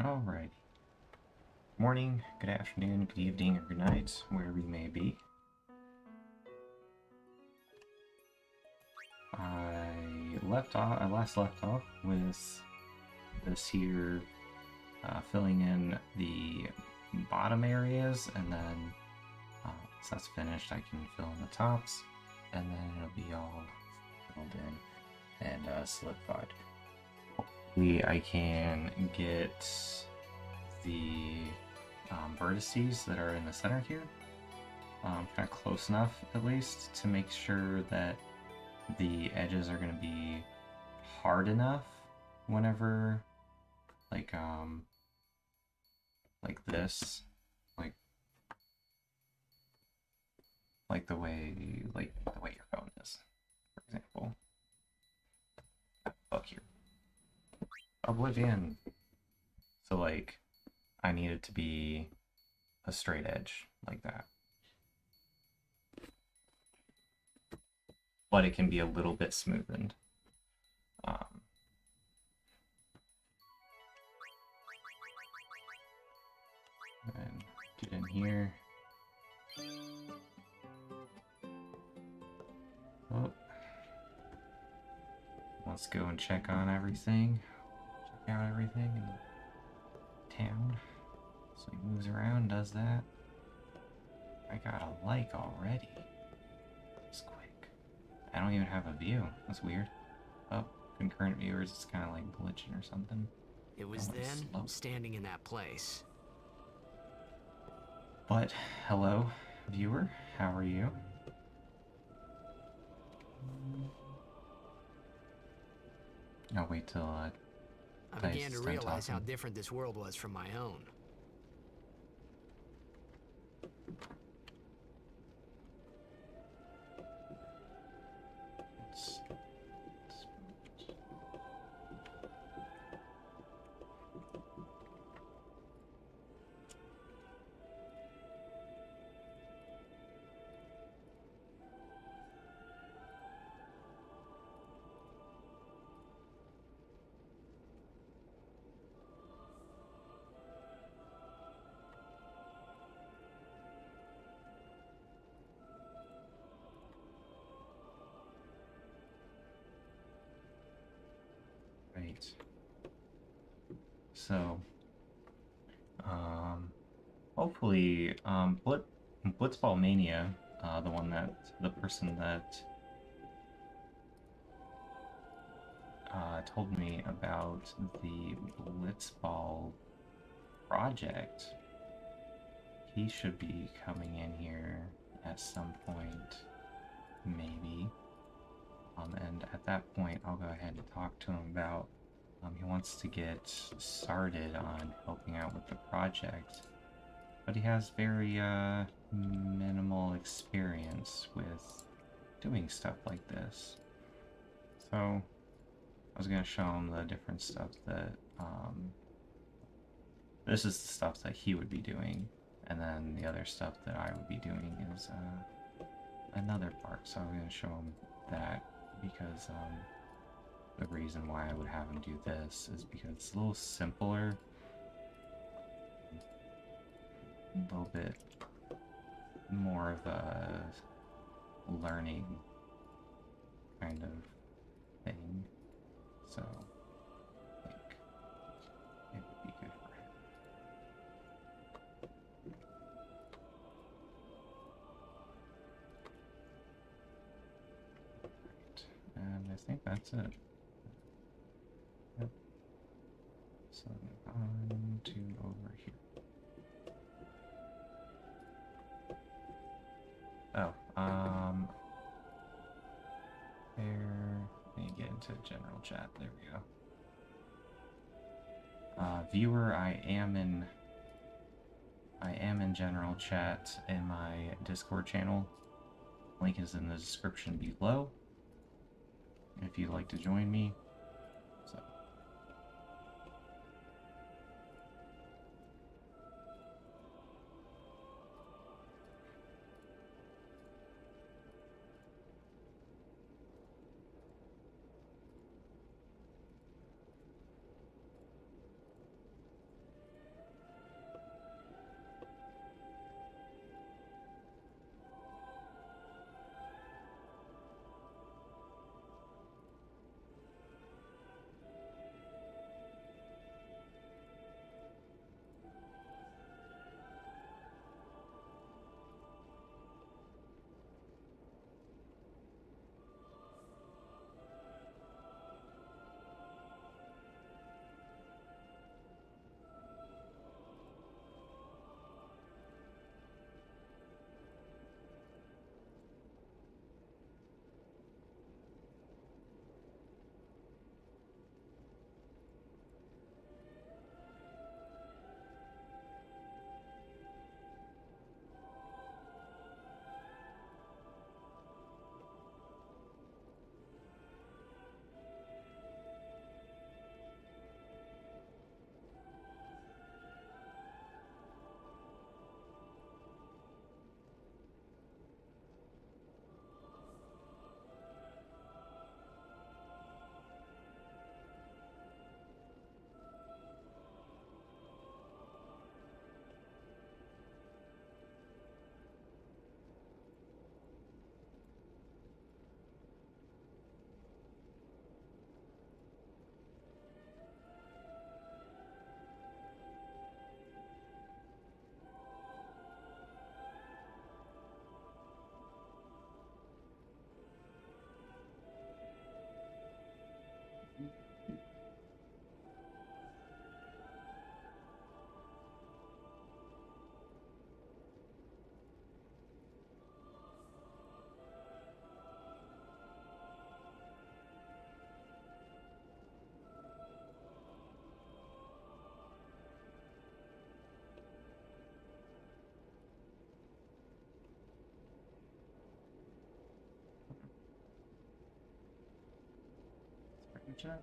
Alright. Morning, good afternoon, good evening, or good night, wherever you may be. I last left off with this here, filling in the bottom areas, and then once that's finished, I can fill in the tops, and then it'll be all filled in and solidified. Hopefully, I can get the vertices that are in the center here kind of close enough, at least, to make sure that the edges are going to be hard enough whenever, like this, like the way your phone is, for example. Fuck here. Oblivion. So like, I need it to be a straight edge like that. But it can be a little bit smoothened. And get in here. Oh. Let's go and check on everything. Check out everything in town. So he moves around, does that. I got a like already. It's quick. I don't even have a view. That's weird. Oh, concurrent viewers, it's kind of like glitching or something. It was then, standing in that place. But, hello, viewer. How are you? I'll wait till I began to realize how different this world was from my own. Right. So, hopefully, Blitzball Mania, the person that told me about the Blitzball project, he should be coming in here at some point, maybe. And at that point, I'll go ahead and talk to him about, he wants to get started on helping out with the project, but he has very minimal experience with doing stuff like this. So I was going to show him the different stuff that, this is the stuff that he would be doing, and then the other stuff that I would be doing is another part. So I'm going to show him that, because the reason why I would have him do this is because it's a little simpler, a little bit more of a learning kind of thing, so I think it would be good for him. And I think that's it. Yep. So on to over here. Oh, there. Let me get into general chat. There we go. Viewer, I am in general chat in my Discord channel. Link is in the description below if you'd like to join me. So. jet.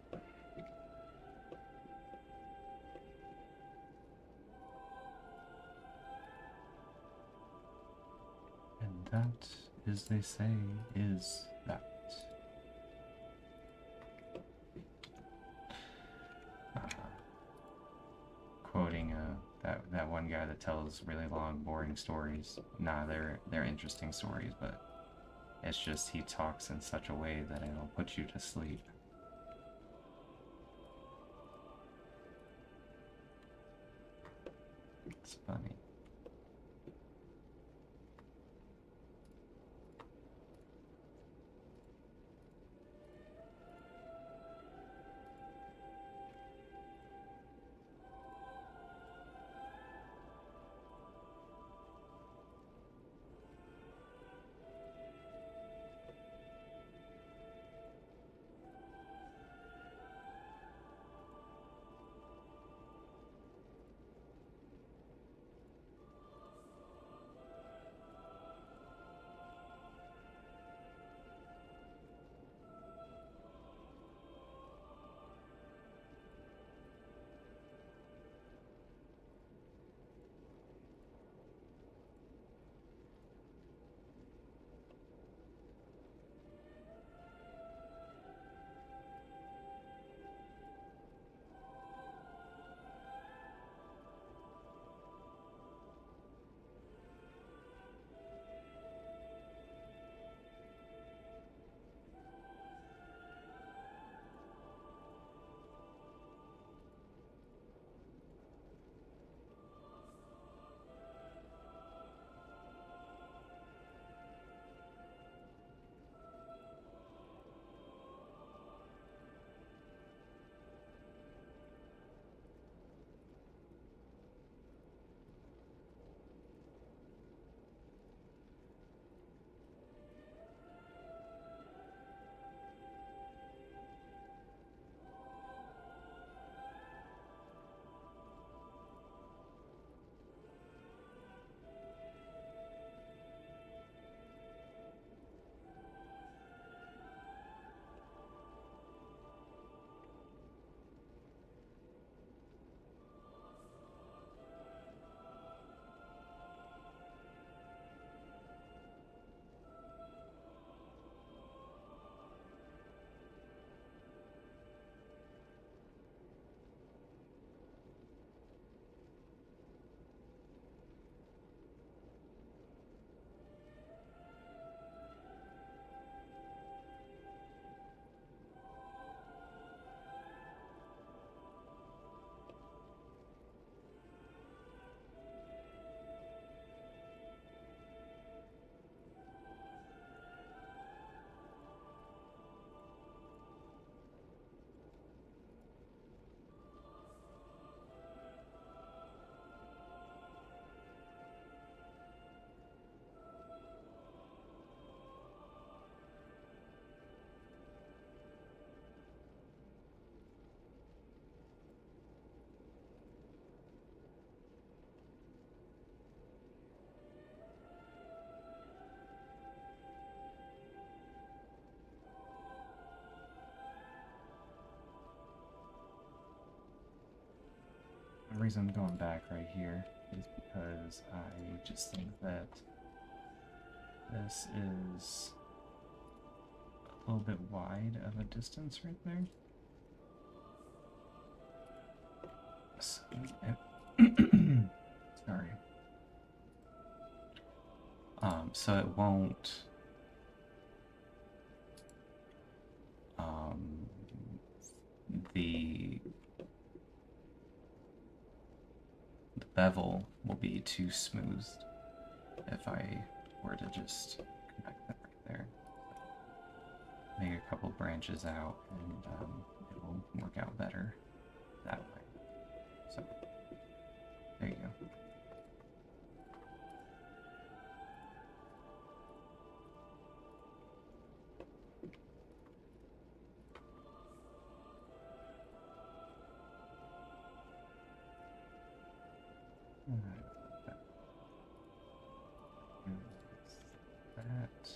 And that, as they say, is that. Quoting that one guy that tells really long, boring stories. Nah, they're interesting stories, but it's just he talks in such a way that it'll put you to sleep. It's funny. The reason I'm going back right here is because I just think that this is a little bit wide of a distance right there. So, sorry. So it won't the bevel will be too smooth if I were to just connect that right there. Make a couple branches out and it will work out better that way. So there you go. That.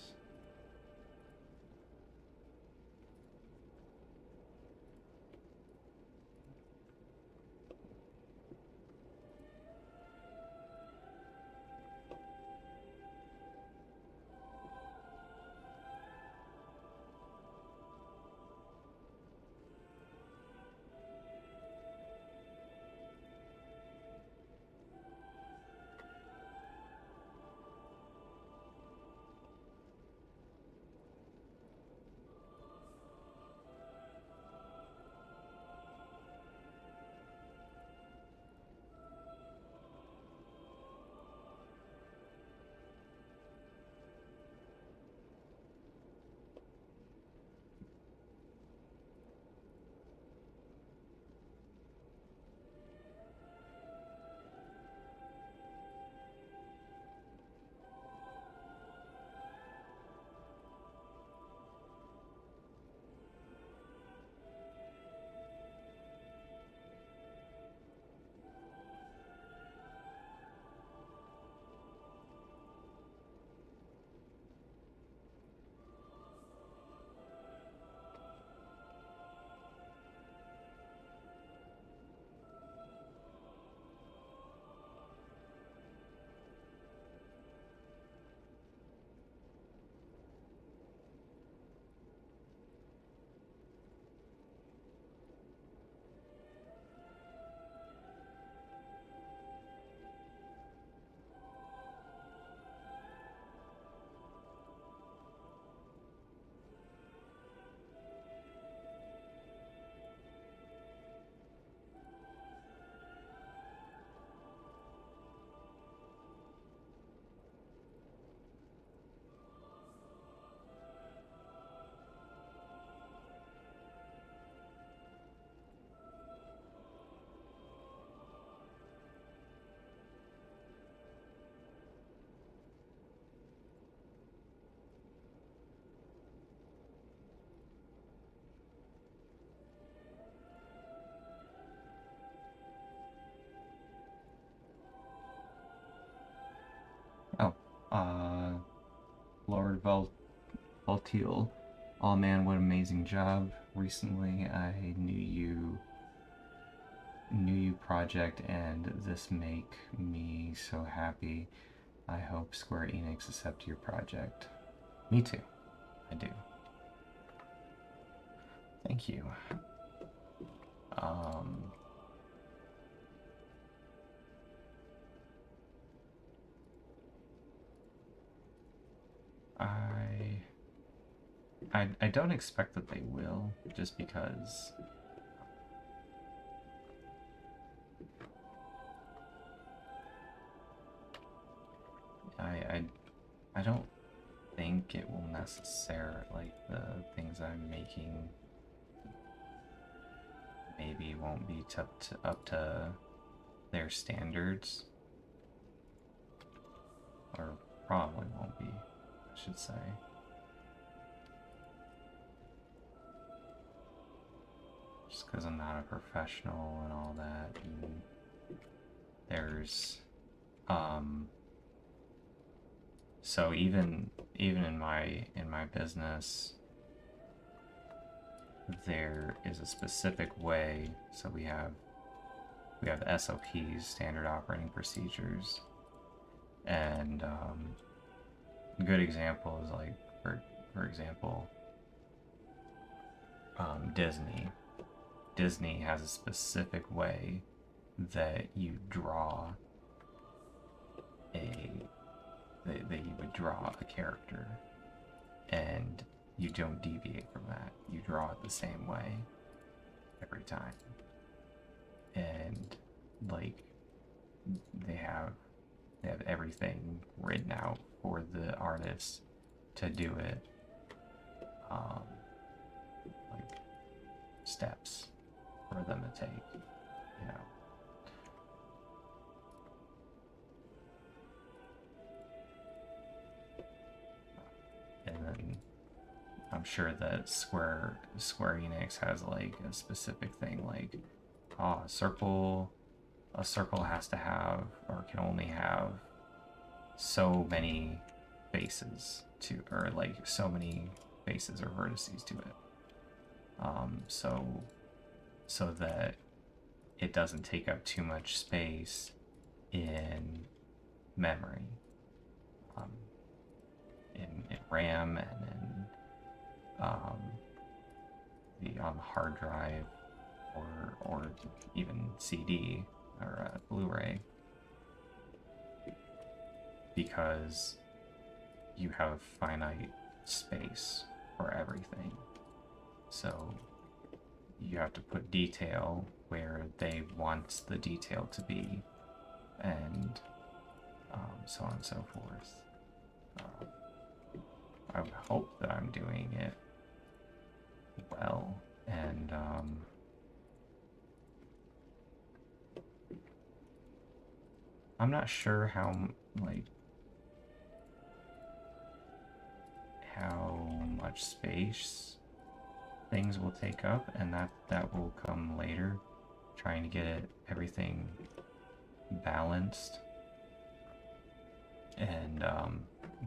Voltiel. Oh man, what an amazing job. Recently I knew you project, and this make me so happy. I hope Square Enix accept your project. Me too. I do. Thank you. I don't expect that they will, just because I don't think it will necessarily, like, the things I'm making maybe won't be up to their standards, or probably won't be, I should say. Just because I'm not a professional and all that, and there's so even in my business, there is a specific way. So we have SOPs, standard operating procedures, and a good example is, like, for example, Disney has a specific way that you draw that you would draw a character, and you don't deviate from that. You draw it the same way every time. And, like, they have everything written out for the artists to do it, like, steps for them to take, you know. And then I'm sure that Square Enix has, like, a specific thing, like, a circle has to have, or can only have, so many faces to, or like so many faces or vertices to it, so that it doesn't take up too much space in memory, in RAM, and in on the hard drive, or even CD or Blu-ray, because you have finite space for everything. So you have to put detail where they want the detail to be, and so on and so forth. I would hope that I'm doing it well, and I'm not sure how much space things will take up, and that will come later, trying to get everything balanced, and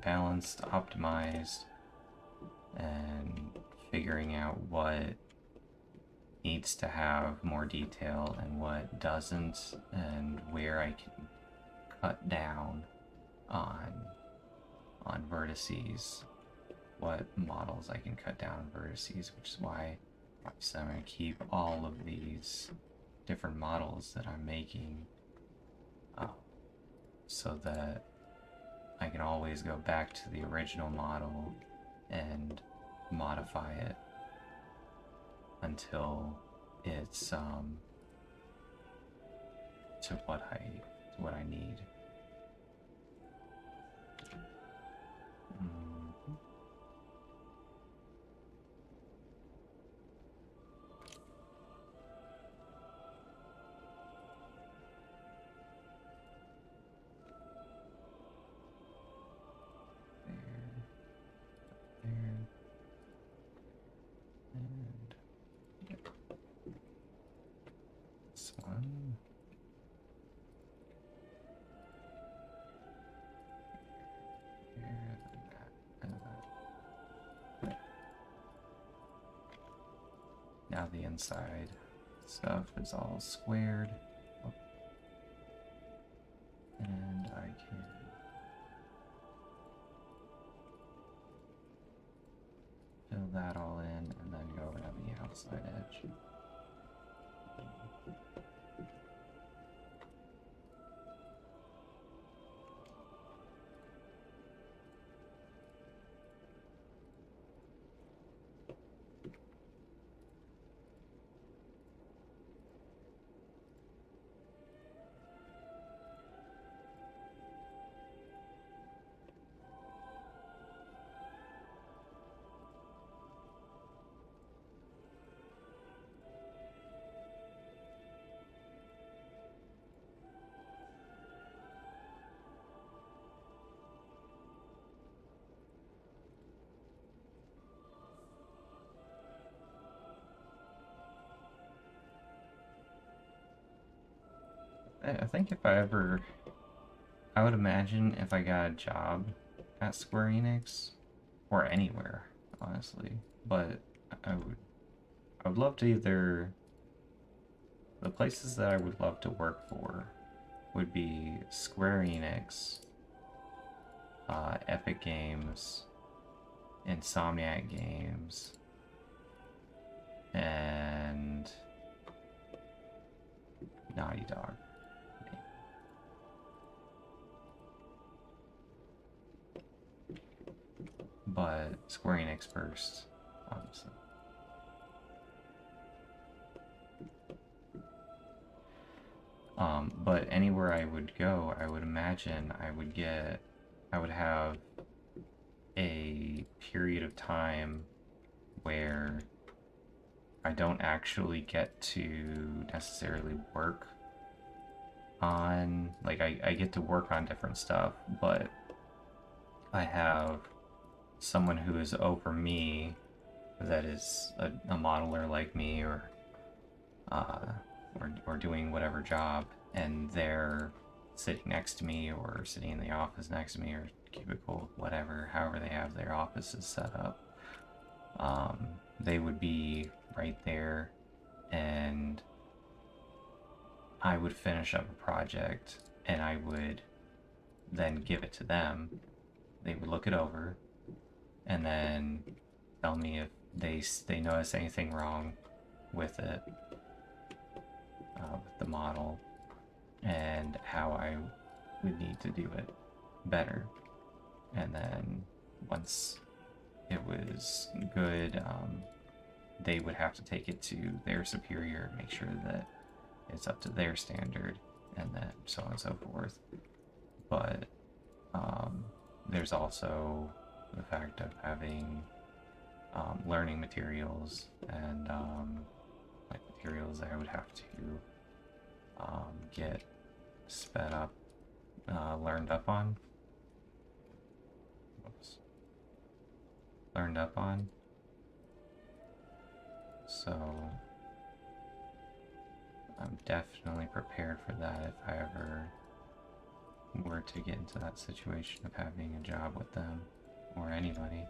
balanced, optimized, and figuring out what needs to have more detail and what doesn't, and where I can cut down on vertices, what models I can cut down on vertices, which is why I'm going to keep all of these different models that I'm making, so that I can always go back to the original model and modify it until it's to what I need. inside stuff is all squared. Oh. And I can fill that all in and then go around the outside edge. I think if I would imagine if I got a job at Square Enix, or anywhere, honestly, but I would love to either, the places that I would love to work for would be Square Enix, Epic Games, Insomniac Games, and Naughty Dog. But Square Enix first, obviously. But anywhere I would go, I would imagine I would have a period of time where I don't actually get to necessarily work on, like, I get to work on different stuff, but I have someone who is over me that is a modeler like me, or doing whatever job, and they're sitting next to me or sitting in the office next to me or cubicle, whatever, however they have their offices set up. They would be right there, and I would finish up a project and I would then give it to them. They would look it over and then tell me if they notice anything wrong with it, with the model, and how I would need to do it better. And then once it was good, they would have to take it to their superior, make sure that it's up to their standard, and then so on and so forth. But there's also the fact of having learning materials and like materials that I would have to get sped up, learned up on. Whoops. Learned up on. So I'm definitely prepared for that if I ever were to get into that situation of having a job with them or anybody.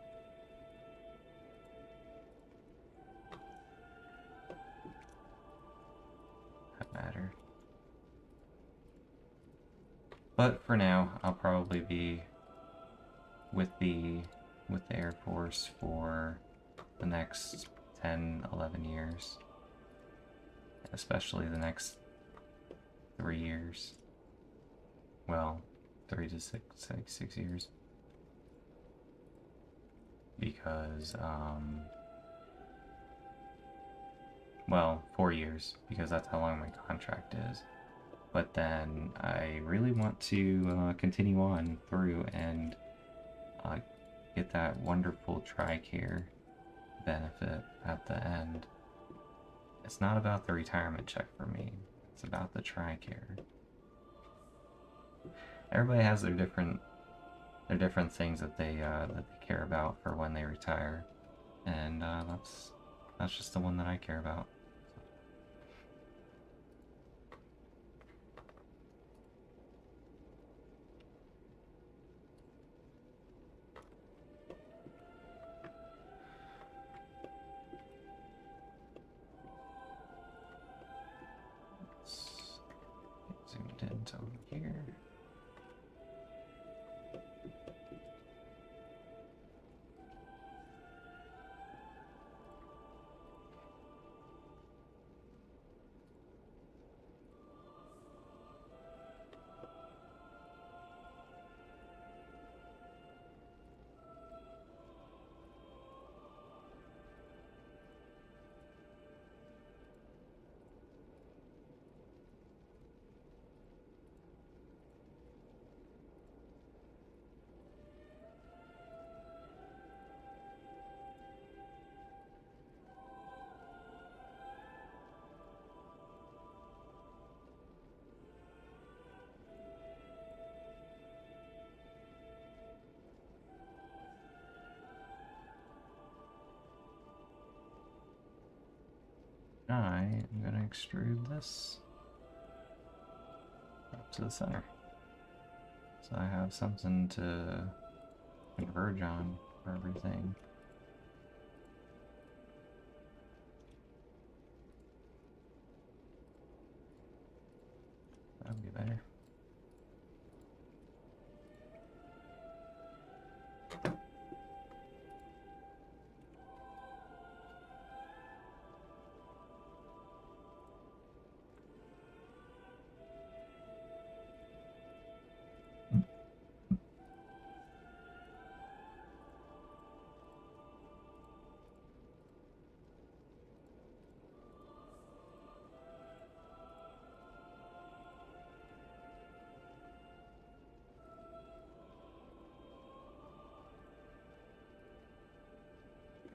That matter. But for now, I'll probably be with the Air Force for the next 10, 11 years. Especially the next 3 years. Well, 3 to 6 years. Because, well, 4 years, because that's how long my contract is. But then I really want to continue on through and get that wonderful TRICARE benefit at the end. It's not about the retirement check for me. It's about the TRICARE. Everybody has their different things that they care about for when they retire, and that's just the one that I care about. I am going to extrude this up to the center. So I have something to converge on for everything. That would be better.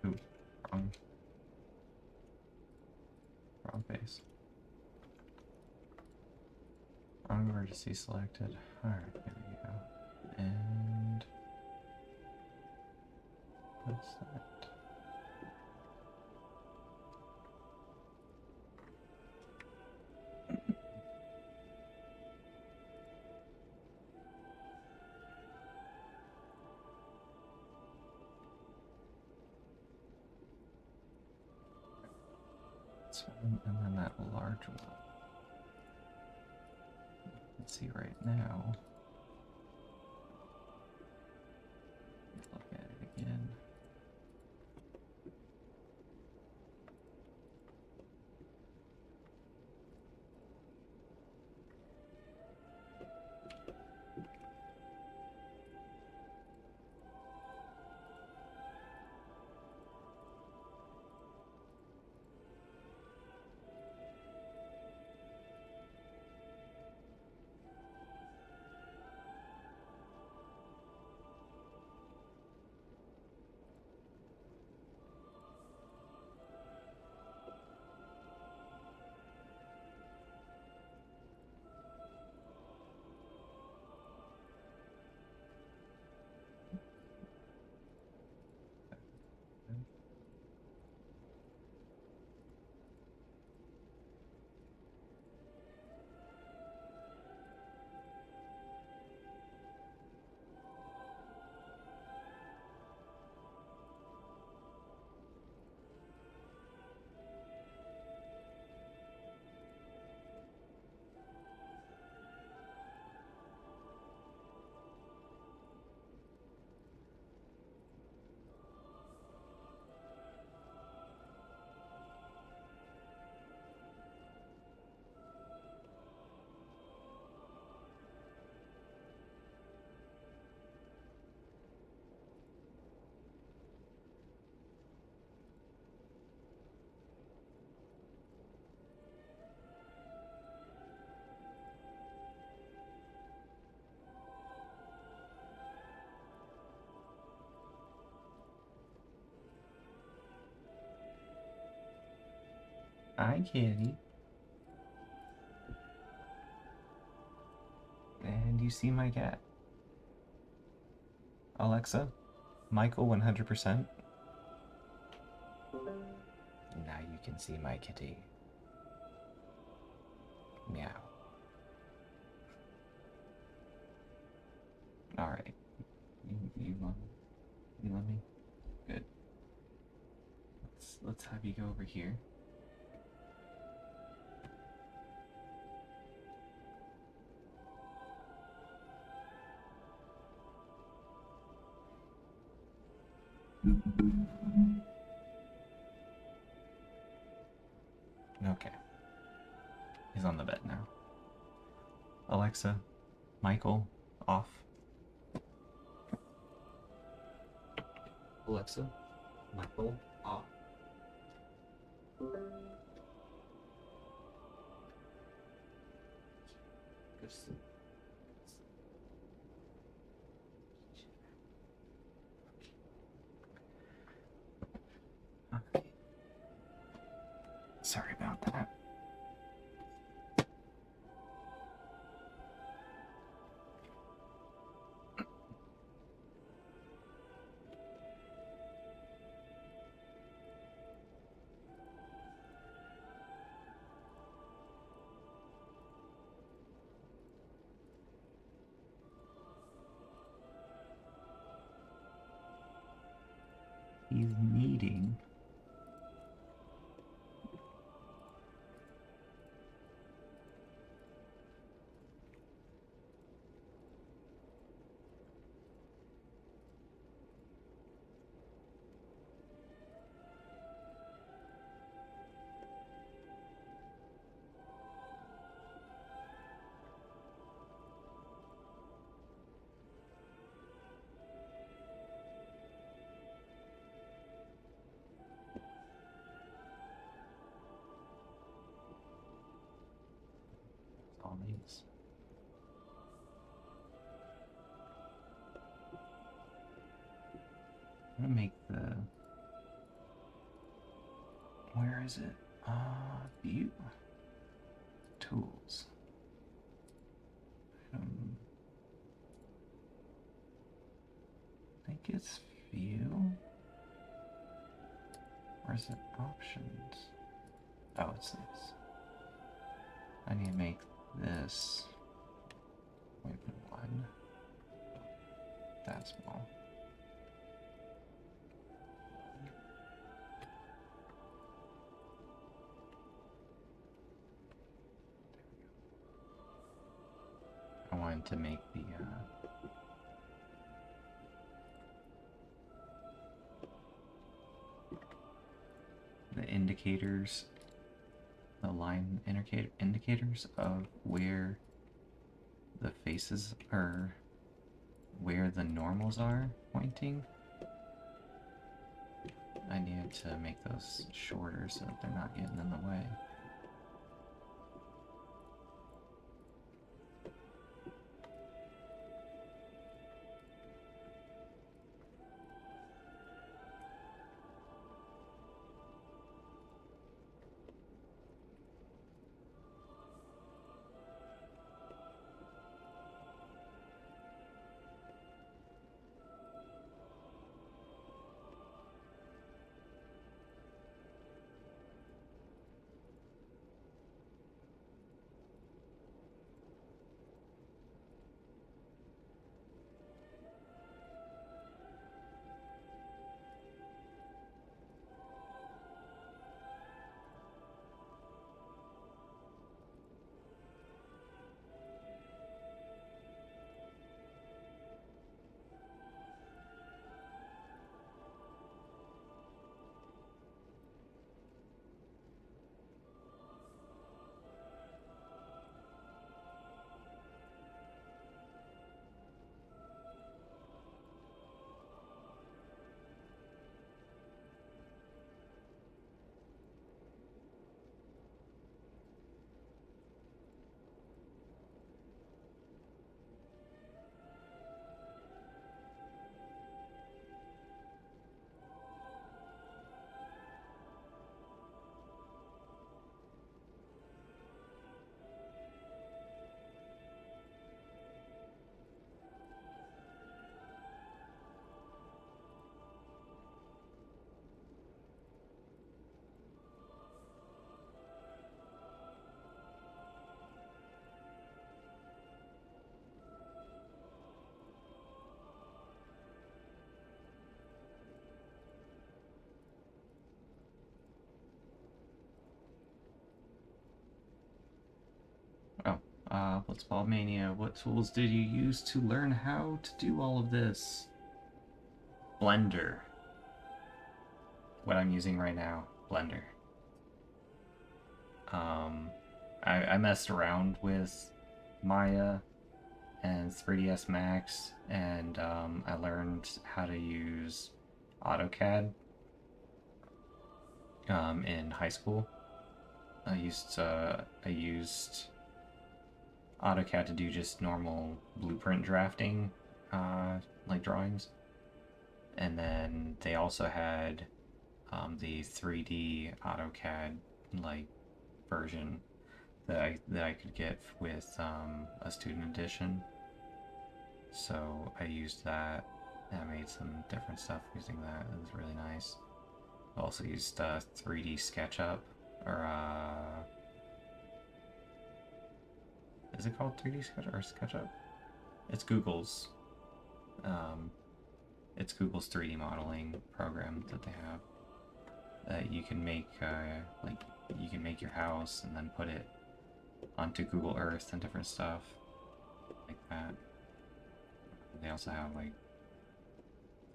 Ooh, wrong face. Wrong vertice selected. Alright, here we go. And what's that? And then that large one. Let's see right now. Look at it again. Hi, kitty. And you see my cat. Alexa, Michael 100%. Now you can see my kitty. Meow. Alright. You let me? Good. Let's have you go over here. Okay. He's on the bed now. Alexa, Michael, off. Alexa, Michael, off. Go to sleep. Okay. Sorry about that. he's needing. All these. I'm gonna make the. Where is it? View. Tools. I think it's view. Where's it? Options. Oh, it's this. I need to make this 0.1 that small. I wanted to make the indicators, the line indicators of where the faces are, where the normals are pointing. I needed to make those shorter so that they're not getting in the way. Blitzball Mania, what tools did you use to learn how to do all of this? Blender. What I'm using right now, Blender. I messed around with Maya and 3ds Max, and I learned how to use AutoCAD in high school. I used AutoCAD to do just normal blueprint drafting, like drawings. And then they also had the 3D AutoCAD like version that I could get with a student edition. So I used that, and I made some different stuff using that. It was really nice. I also used 3D SketchUp, or is it called 3D SketchUp or SketchUp? It's Google's it's Google's 3D modeling program that they have. That you can make, like, you can make your house and then put it onto Google Earth and different stuff like that. They also have, like,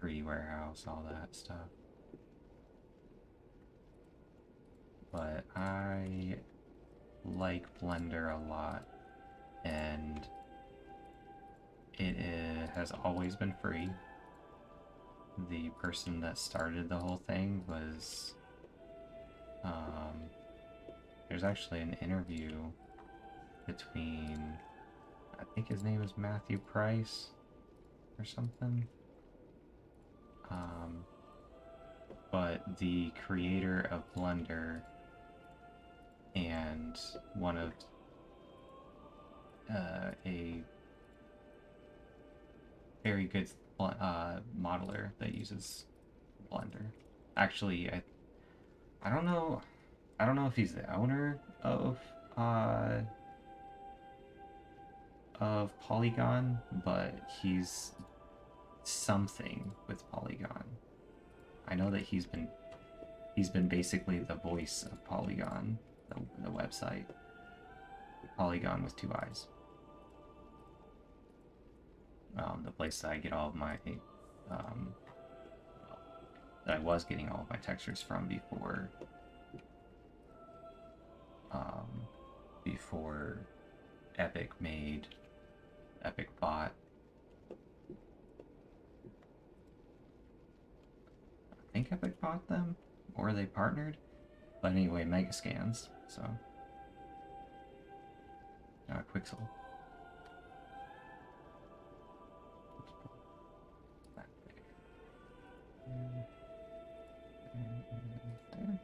3D warehouse, all that stuff. But I like Blender a lot, and it has always been free. The person that started the whole thing was, there's actually an interview between, I think his name is Matthew Price or something. But the creator of Blender and one of a very good modeler that uses Blender. Actually, I don't know if he's the owner of Polygon, but he's something with Polygon. I know that he's been basically the voice of Polygon, the website. Polygon with 2 eyes. The place that I get all of my that I was getting all of my textures from before Epic made Epic Bot. I think Epic bought them, or they partnered. But anyway, Megascans, so. Quixel. There.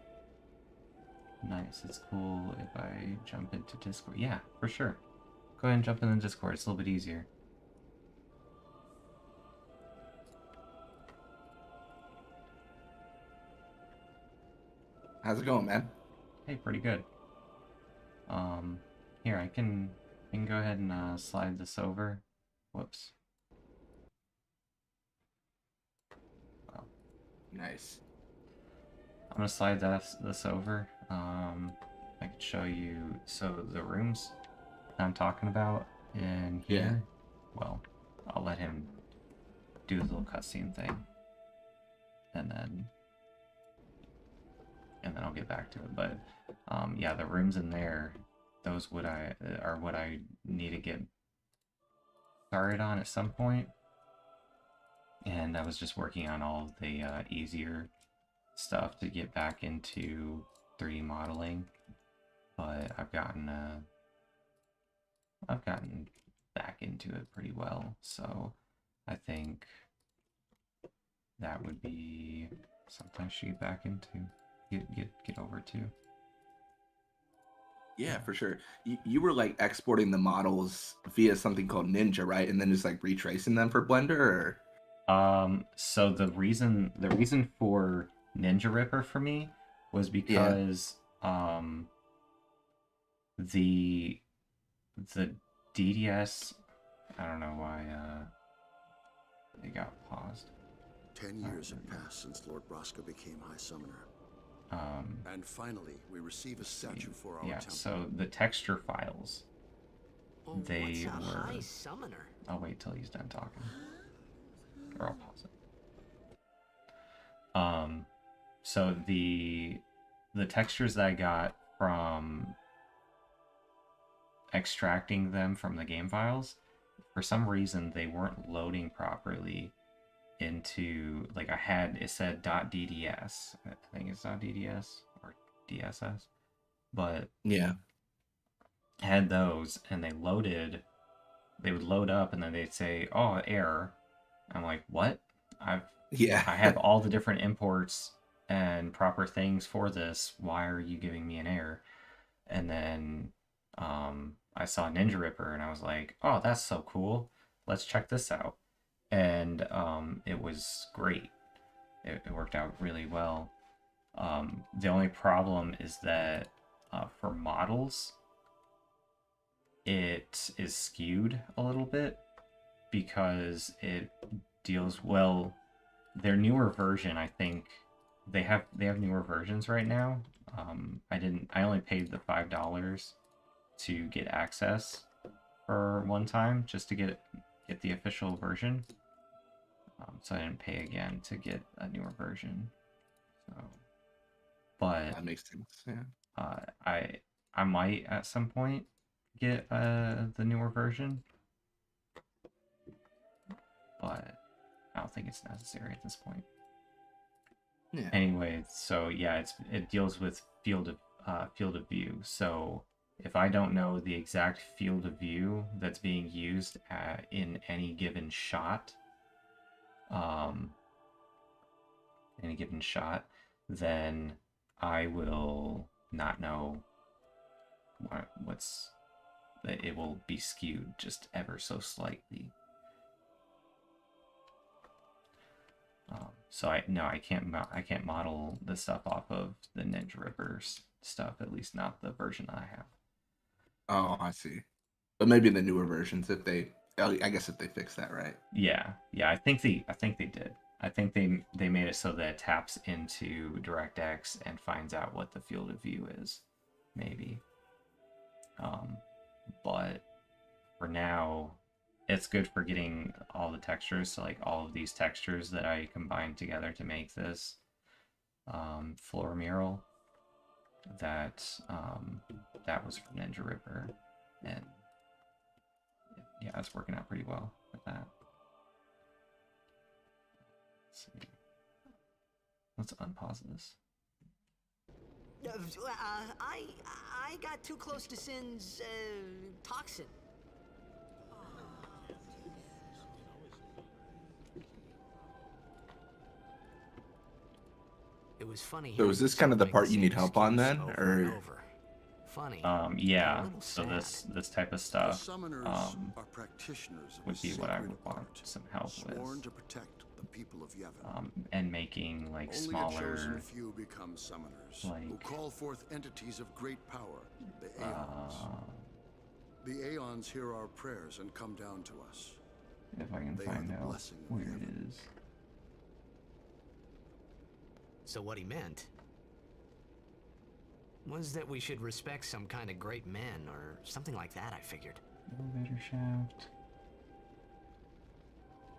Nice, it's cool if I jump into Discord. Yeah, for sure. Go ahead and jump in the Discord, it's a little bit easier. How's it going, man? Hey, pretty good. Here, I can go ahead and slide this over. Whoops. Wow. Nice. I'm gonna slide this over. I could show you, so the rooms I'm talking about in here. Yeah. Well, I'll let him do his little cutscene thing, and then I'll get back to it. But yeah, the rooms in there, those are what I need to get started on at some point. And I was just working on all of the easier stuff to get back into 3D modeling, but I've gotten back into it pretty well, so I think that would be something I should get back into, get over to. Yeah, for sure. You were like exporting the models via something called Ninja, right? And then just like retracing them for Blender, or? So the reason for Ninja Ripper for me was because the DDS, I don't know why it got paused. 10 years have passed since Lord Braska became High Summoner. And finally, we receive a statue for our temple. So the texture files, they what's a were... High Summoner? I'll wait till he's done talking. Or I'll pause it. So the textures that I got from extracting them from the game files, for some reason they weren't loading properly into, like, it said .dds, I think it's .dds or DSS, but Yeah, I had those, and they would load up, and then they'd say, oh, error. I'm like, what? I have all the different imports and proper things for this. Why are you giving me an error? And then I saw Ninja Ripper, and I was like, oh, that's so cool. Let's check this out. And it was great. It worked out really well. The only problem is that for models, it is skewed a little bit because it deals well. their newer version, I think they have newer versions right now. I only paid the $5 to get access for one time, just to get the official version. So I didn't pay again to get a newer version. So, but that makes sense. Yeah. I might at some point get the newer version, but I don't think it's necessary at this point. Yeah. Anyway, so yeah, it deals with field of view. So if I don't know the exact field of view that's being used in any given shot, then I will not know it will be skewed just ever so slightly. So I can't model the stuff off of the Ninja Ripper's stuff, at least not the version I have. Oh, I see. But maybe the newer versions, if they fix that, right? Yeah, I think they did. I think they made it so that it taps into DirectX and finds out what the field of view is, maybe. But for now, it's good for getting all the textures. So like all of these textures that I combined together to make this floor mural, that was from Ninja Ripper, and yeah, it's working out pretty well with that. Let's see. Let's unpause this. I got too close to Sin's toxin. It was funny. So is this kind of the part you need help on then, or? Funny. Yeah. So this type of stuff would be what I would want some help with. To protect the people of Yevon. And making like Only smaller. A chosen few become summoners who call forth entities of great power, the Aeons. The Aeons hear our prayers and come down to us. If I can find out where it is. So what he meant was that we should respect some kind of great men or something like that, I figured. Elevator shaft.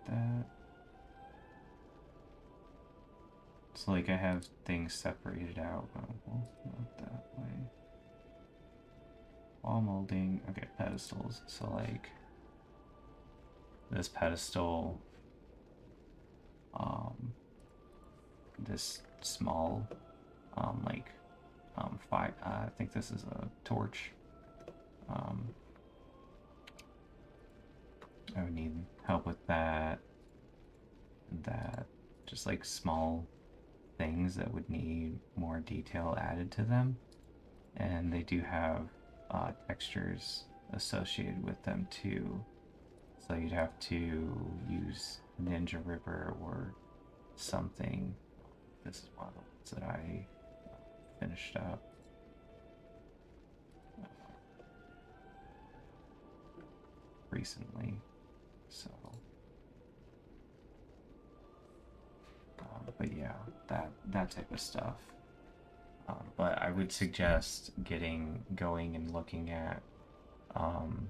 That. It's like I have things separated out. Well, not that way. Wall molding. Okay, pedestals. So like this pedestal, this small, I think this is a torch. I would need help with that. Just like small things that would need more detail added to them, and they do have textures associated with them too. So you'd have to use Ninja Ripper or something. This is one of the ones that I finished up. Recently, so but yeah, that type of stuff. But I would suggest going and looking at some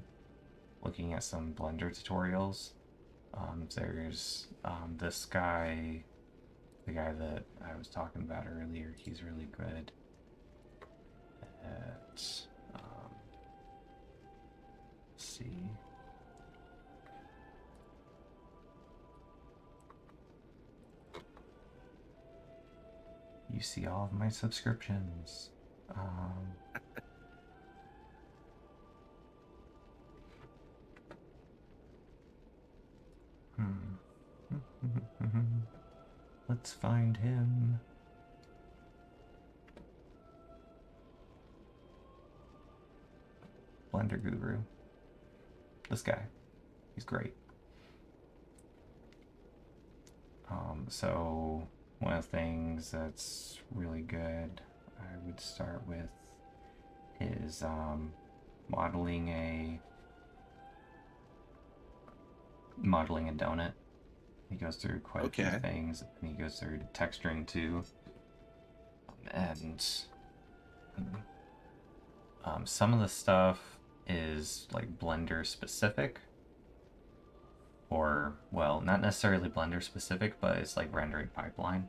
Blender tutorials. There's this guy, the guy that I was talking about earlier. He's really good at let's see. You see all of my subscriptions. Let's find him. Blender Guru. This guy. He's great. So one of the things that's really good I would start with is modeling a donut. He goes through quite a few things, and he goes through texturing too. And some of the stuff is like Blender specific, or well, not necessarily Blender specific, but it's like rendering pipeline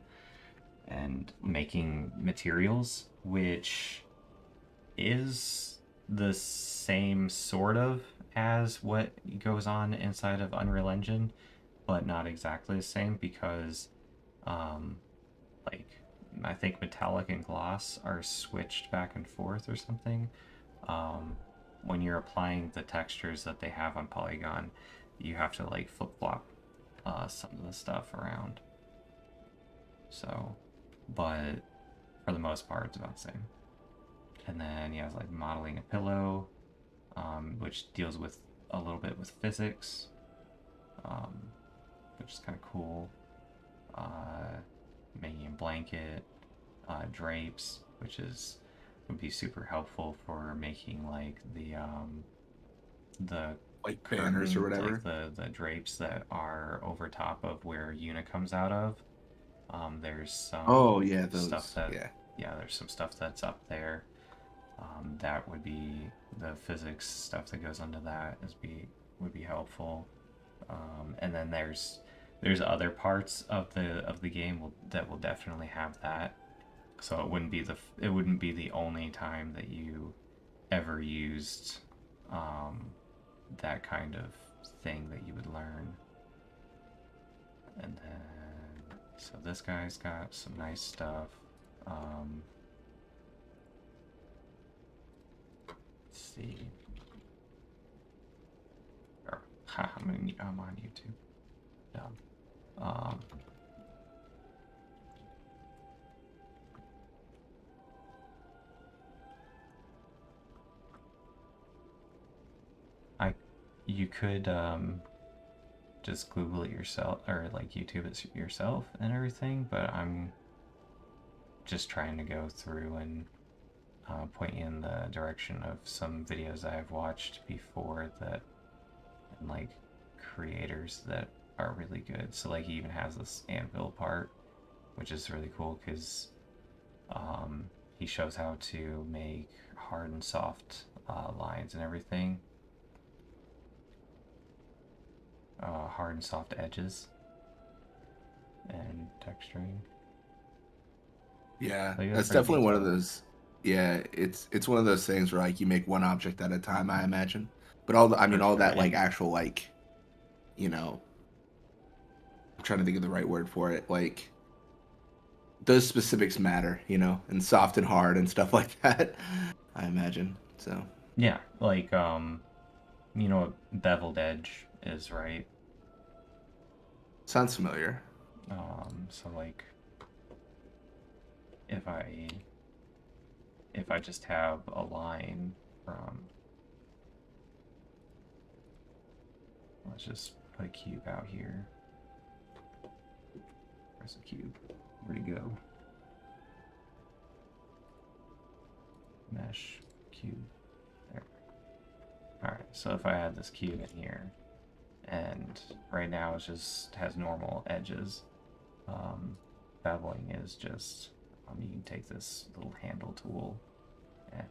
and making materials, which is the same sort of as what goes on inside of Unreal Engine, but not exactly the same, because like I think metallic and gloss are switched back and forth or something. When you're applying the textures that they have on Polygon, you have to like flip-flop some of the stuff around. So, but for the most part, it's about the same. And then he has like modeling a pillow, which deals with a little bit with physics, which is kind of cool. Making a blanket, drapes, which would be super helpful for making like the like banners or whatever, like the drapes that are over top of where Una comes out of. There's some stuff that there's some stuff that's up there. That would be the physics stuff that goes into that would be helpful. And then there's other parts of the game that will definitely have that. So it wouldn't be the only time that you ever used that kind of thing that you would learn. And then so this guy's got some nice stuff. Let's see. I'm on YouTube. Dumb. You could just Google it yourself, or like YouTube it yourself and everything, but I'm just trying to go through and point you in the direction of some videos I've watched before that, and like creators that are really good. So like he even has this anvil part, which is really cool because he shows how to make hard and soft lines and everything. Hard and soft edges and texturing. Yeah, that's definitely one of those. Yeah, it's one of those things where like you make one object at a time, I imagine. But all that like actual like, I'm trying to think of the right word for it. Like those specifics matter, and soft and hard and stuff like that. I imagine. So yeah, like what beveled edge is, right? Sounds familiar. So like if I just have a line from, let's just put a cube out here. Where's the cube? Where'd it go? Mesh cube. There. Alright, so if I had this cube in here, and right now it just has normal edges, beveling is just, you can take this little handle tool and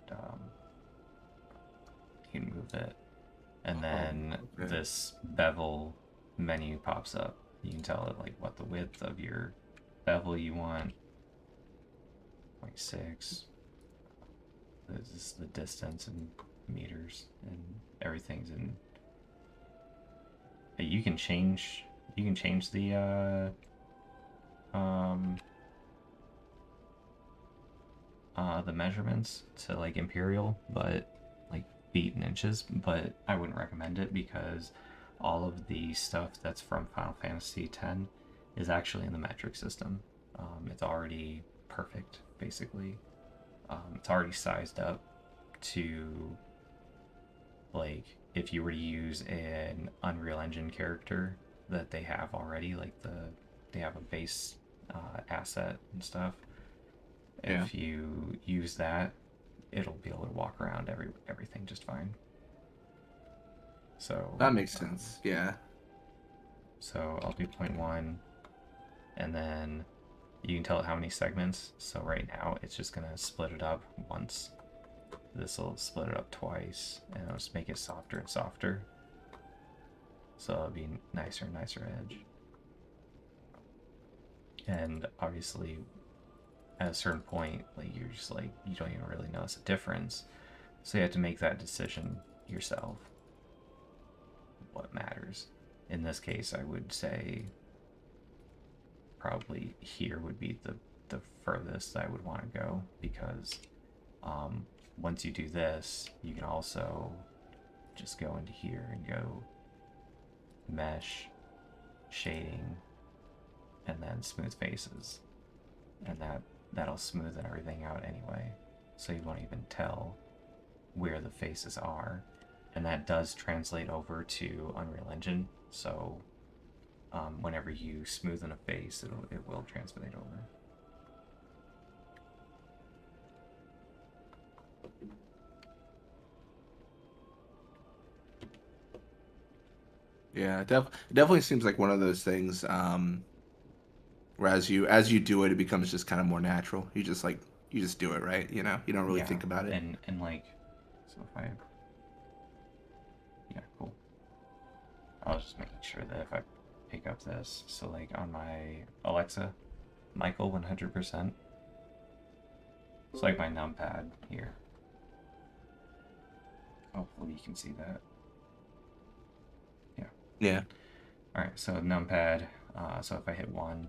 you can move it, and then this bevel menu pops up. You can tell it like what the width of your bevel you want, 0.6. This is the distance in meters, and everything's in. You can change the measurements to like imperial, but like feet and inches, but I wouldn't recommend it because all of the stuff that's from Final Fantasy X is actually in the metric system. It's already perfect, basically. It's already sized up to, like, if you were to use an Unreal Engine character that they have already, like they have a base asset and stuff. Yeah. If you use that, it'll be able to walk around everything just fine. So that makes sense. Yeah. So I'll do 0.1, and then you can tell it how many segments. So right now it's just gonna split it up once. This will split it up twice, and it'll just make it softer and softer. So it'll be nicer and nicer edge. And obviously, at a certain point, like you're just like, you don't even really notice a difference. So you have to make that decision yourself. What matters? In this case, I would say probably here would be the furthest I would want to go, because once you do this, you can also just go into here and go mesh, shading, and then smooth faces, and that'll smoothen everything out anyway, so you won't even tell where the faces are. And that does translate over to Unreal Engine, so whenever you smoothen a face, it will translate over. Yeah, it definitely seems like one of those things where as you do it, it becomes just kind of more natural. You just do it, right? You know, you don't really think about it. And like, so if I, yeah, cool. I was just making sure that if I pick up this, so like on my Alexa, Michael 100%. It's like my numpad here. Hopefully you can see that. Yeah. Yeah. All right, so numpad. So if I hit 1,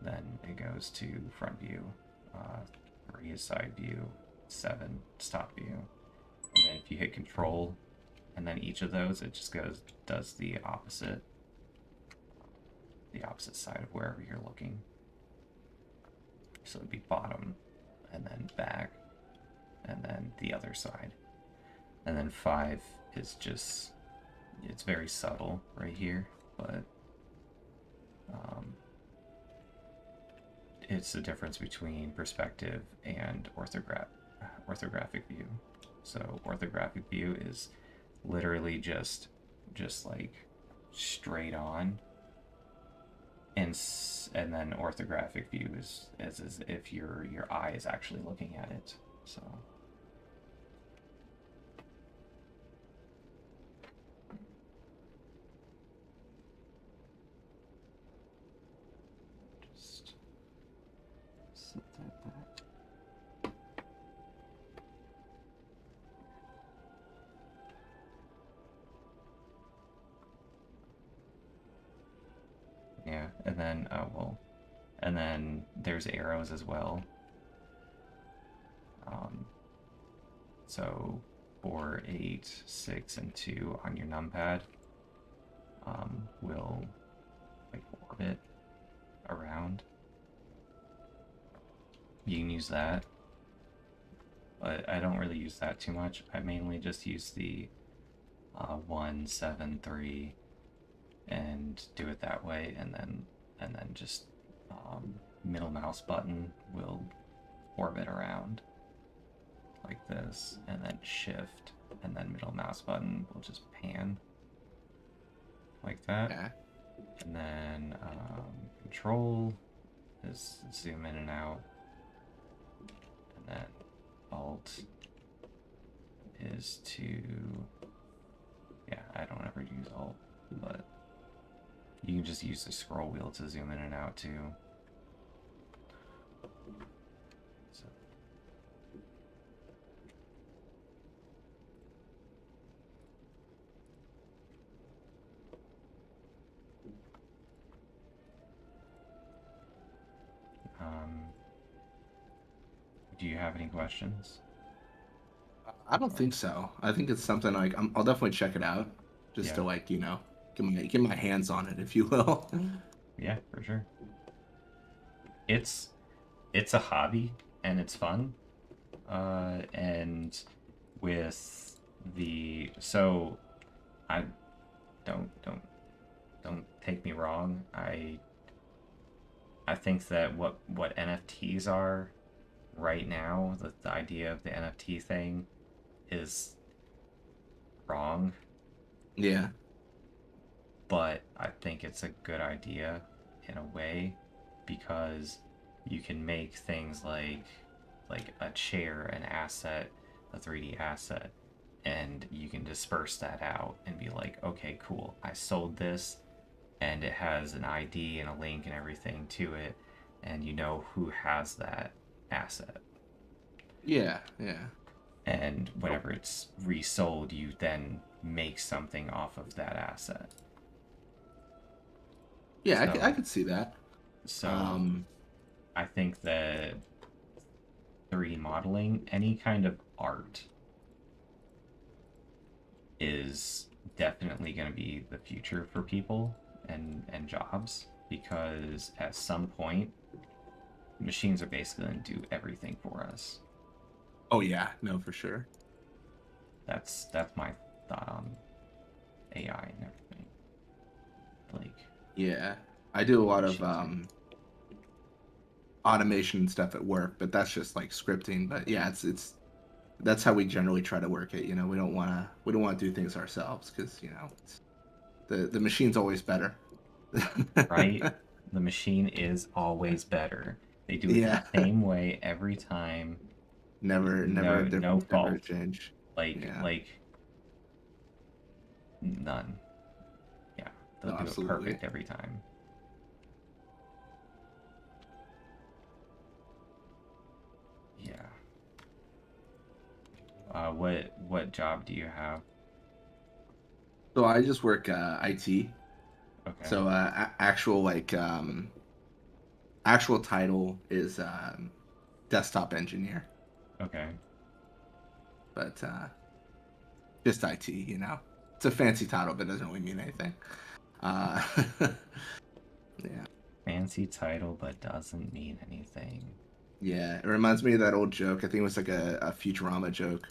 then it goes to front view. 3 is side view. 7 stop view. And then if you hit control, and then each of those, it just does the opposite side of wherever you're looking. So it'd be bottom, and then back, and then the other side. And then 5 is just, it's very subtle right here, but it's the difference between perspective and orthographic view. So orthographic view is literally just like straight on, and then orthographic view is as if your eye is actually looking at it. So just set that back. Yeah, and then and then there's arrows as well. So 4, 8, 6, and 2 on your numpad will like orbit around. You can use that, but I don't really use that too much. I mainly just use the 1, 7, 3 and do it that way, and then just middle mouse button will orbit around like this, and then shift, and then middle mouse button will just pan like that. Yeah. And then control is zoom in and out, and then alt is to, yeah, I don't ever use alt, but you can just use the scroll wheel to zoom in and out too. So. Do you have any questions? I don't think so. I think it's something like I'll definitely check it out, just to like, you know, get my hands on it, if you will. Yeah, for sure. It's a hobby and it's fun. And with the, so I don't take me wrong. I think that what NFTs are right now, the idea of the NFT thing is wrong. Yeah. but I think it's a good idea in a way, because you can make things like a chair an asset, a 3D asset, and you can disperse that out and be like, okay, cool, I sold this, and it has an ID and a link and everything to it, and you know who has that asset. Yeah. And whenever it's resold, you then make something off of that asset. Yeah, So, I could see that. So I think that 3D modeling, any kind of art, is definitely going to be the future for people and jobs, because at some point machines are basically going to do everything for us. Oh yeah, no, for sure. That's my thought on AI and everything. Like, yeah, I do a lot of automation stuff at work, but that's just like scripting. But yeah, it's that's how we generally try to work it. You know, we don't want to do things ourselves, because you know the machine's always better. Right? The machine is always better. They do it Yeah. the same way every time. Never a difference, No never a fault. change. Yeah. Like none. Yeah, they'll No, do it absolutely. perfect every time. Yeah. What job do you have? So I just work IT. Okay. So actual actual title is desktop engineer. Okay. But just IT, you know. It's a fancy title, but it doesn't really mean anything. Yeah. Fancy title, but doesn't mean anything. Yeah, it reminds me of that old joke. I think it was like a Futurama joke,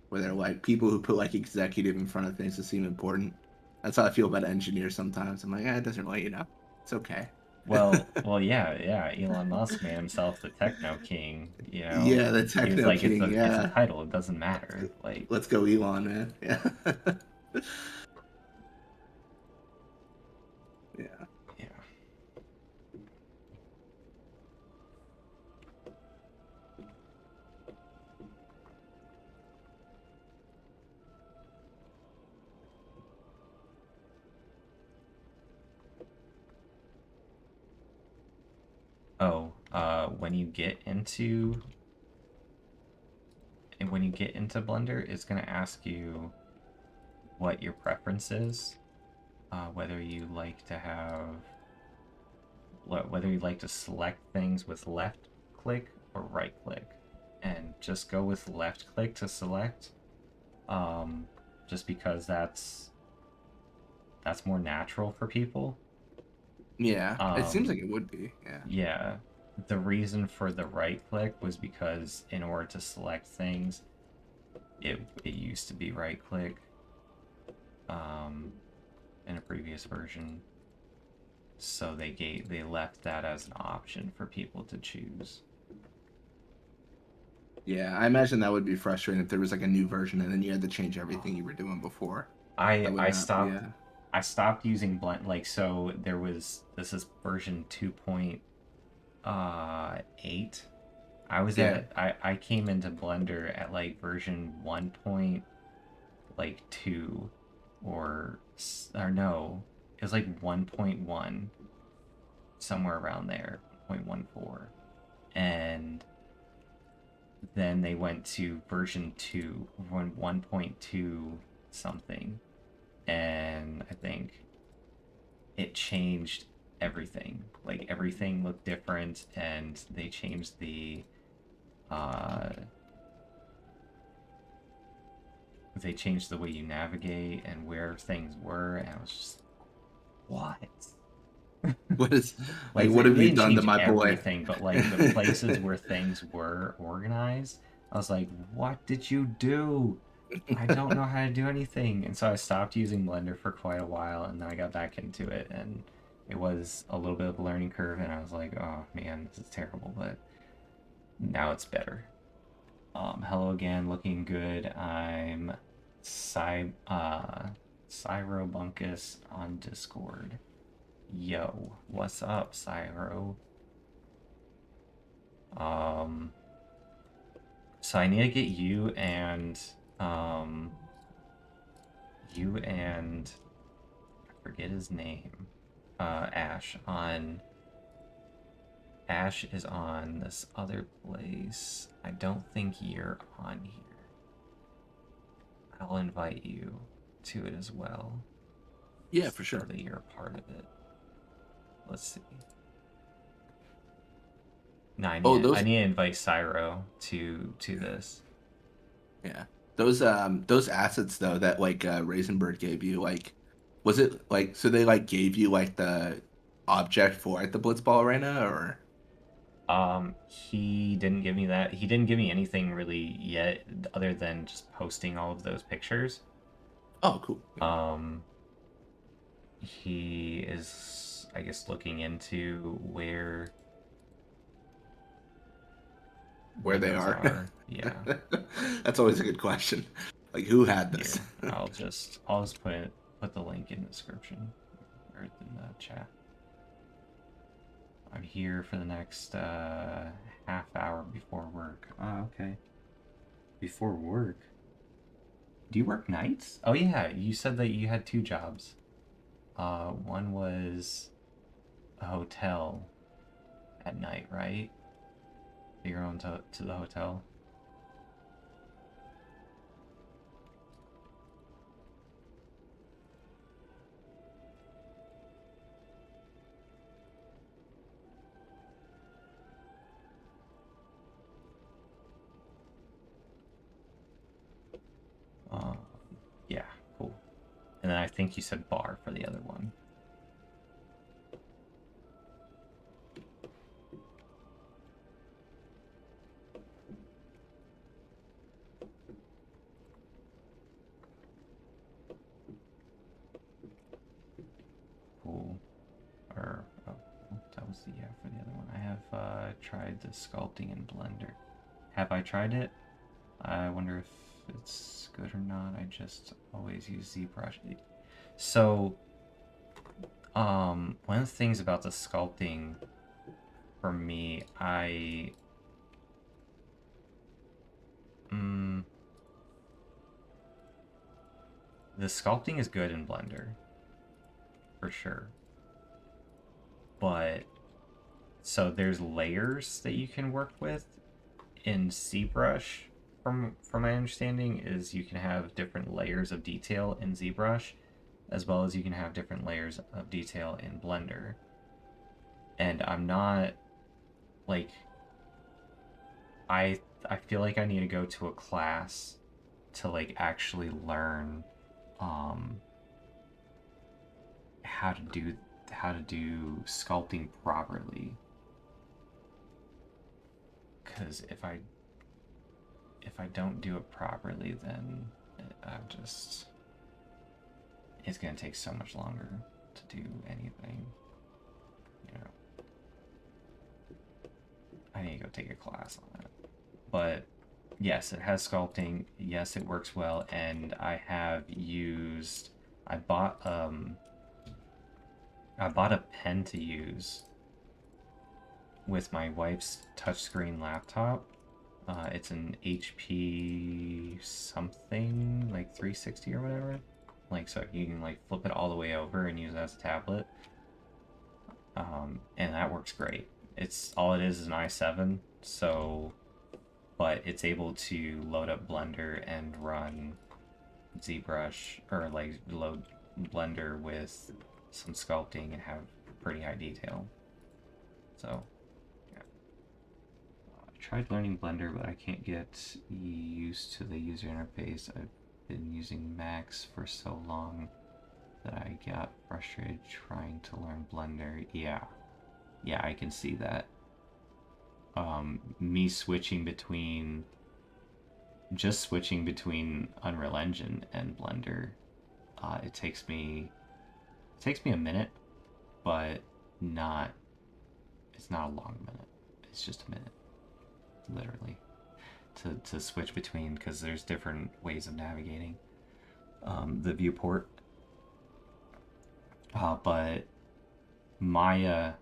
where they're like, people who put like executive in front of things that seem important. That's how I feel about engineers sometimes. I'm like, it doesn't really, you know, it's okay. Well, yeah. Elon Musk made himself the techno king. You know, Yeah, the he was techno like, king. it's a Yeah, title. It doesn't matter. Like, let's go, Elon, man. Yeah. Yeah. yeah. Oh, when you get into Blender, it's gonna ask you what your preference is, whether you like to have whether you like to select things with left click or right click, and just go with left click to select, just because that's more natural for people. Yeah, it seems like it would be. Yeah. Yeah. The reason for the right click was because in order to select things, it used to be right click in a previous version. So they left that as an option for people to choose. Yeah, I imagine that would be frustrating if there was like a new version and then you had to change everything you were doing before. I stopped using Blend, like, so this is version 2.8. I came into Blender at like version 1.2, or no, it was like 1.1, somewhere around there, 1.14. And then they went to version 2, 1.2 something, and I think it changed everything. Like, everything looked different, and they changed the way you navigate and where things were, and I was just, what? What is Like, what have they you didn't done to change my boy? everything, but like the places where things were organized, I was like, what did you do? I don't know how to do anything. And so I stopped using Blender for quite a while, and then I got back into it, and it was a little bit of a learning curve, and I was like, oh man, this is terrible, but now it's better. Hello again, looking good. I'm Cyro Bunkus on Discord. Yo, what's up, Cyro? So I need to get you and I forget his name, Ash on. Ash is on this other place. I don't think you're on here. I'll invite you to it as well. Yeah, for sure. So that you're a part of it. Let's see. No, I need to invite Cyro to this. Yeah. Those assets though that like Raisinbird gave you, like was it like so they like gave you like the object for like the Blitzball Arena or he didn't give me that. He didn't give me anything really yet other than just posting all of those pictures. Oh, cool. He is, I guess, looking into where they are. Yeah. That's always a good question. Like, who had this? Here, I'll just put the link in the description or in the chat. I'm here for the next half hour before work. Oh, okay. Before work? Do you work nights? Oh yeah, you said that you had 2 jobs. One was a hotel at night, right? You're going to the hotel. Yeah, cool. And then I think you said bar for the other one. Cool. Or, oh, that was the, yeah, for the other one. I have tried the sculpting in Blender. Have I tried it? I wonder if it's good or not. I just always use ZBrush. So, one of the things about the sculpting for me, the sculpting is good in Blender, for sure. But, so there's layers that you can work with in ZBrush. From my understanding, is you can have different layers of detail in ZBrush, as well as you can have different layers of detail in Blender. And I'm not, like, I feel like I need to go to a class to, like, actually learn how to do sculpting properly. Because if I don't do it properly, then it's gonna take so much longer to do anything, you know. I need to go take a class on it. But yes, it has sculpting. Yes, it works well, and I bought a pen to use with my wife's touchscreen laptop. It's an HP something, like 360 or whatever. Like, so you can, like, flip it all the way over and use it as a tablet. And that works great. All it is an i7, so, but it's able to load up Blender and run ZBrush, or, like, load Blender with some sculpting and have pretty high detail. So, tried learning Blender, but I can't get used to the user interface. I've been using Max for so long that I got frustrated trying to learn Blender. Yeah, I can see that. Me switching between Unreal Engine and Blender, it takes me a minute, but it's not a long minute. It's just a minute, literally, to switch between, because there's different ways of navigating the viewport. But Maya,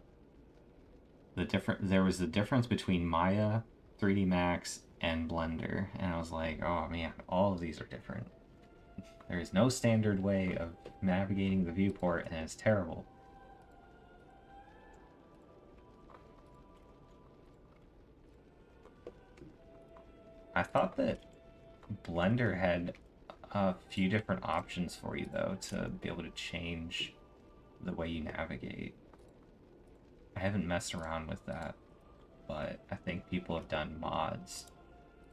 there was the difference between Maya, 3D Max, and Blender, and I was like, oh man, all of these are different. There is no standard way of navigating the viewport, and it's terrible. I thought that Blender had a few different options for you, though, to be able to change the way you navigate. I haven't messed around with that, but I think people have done mods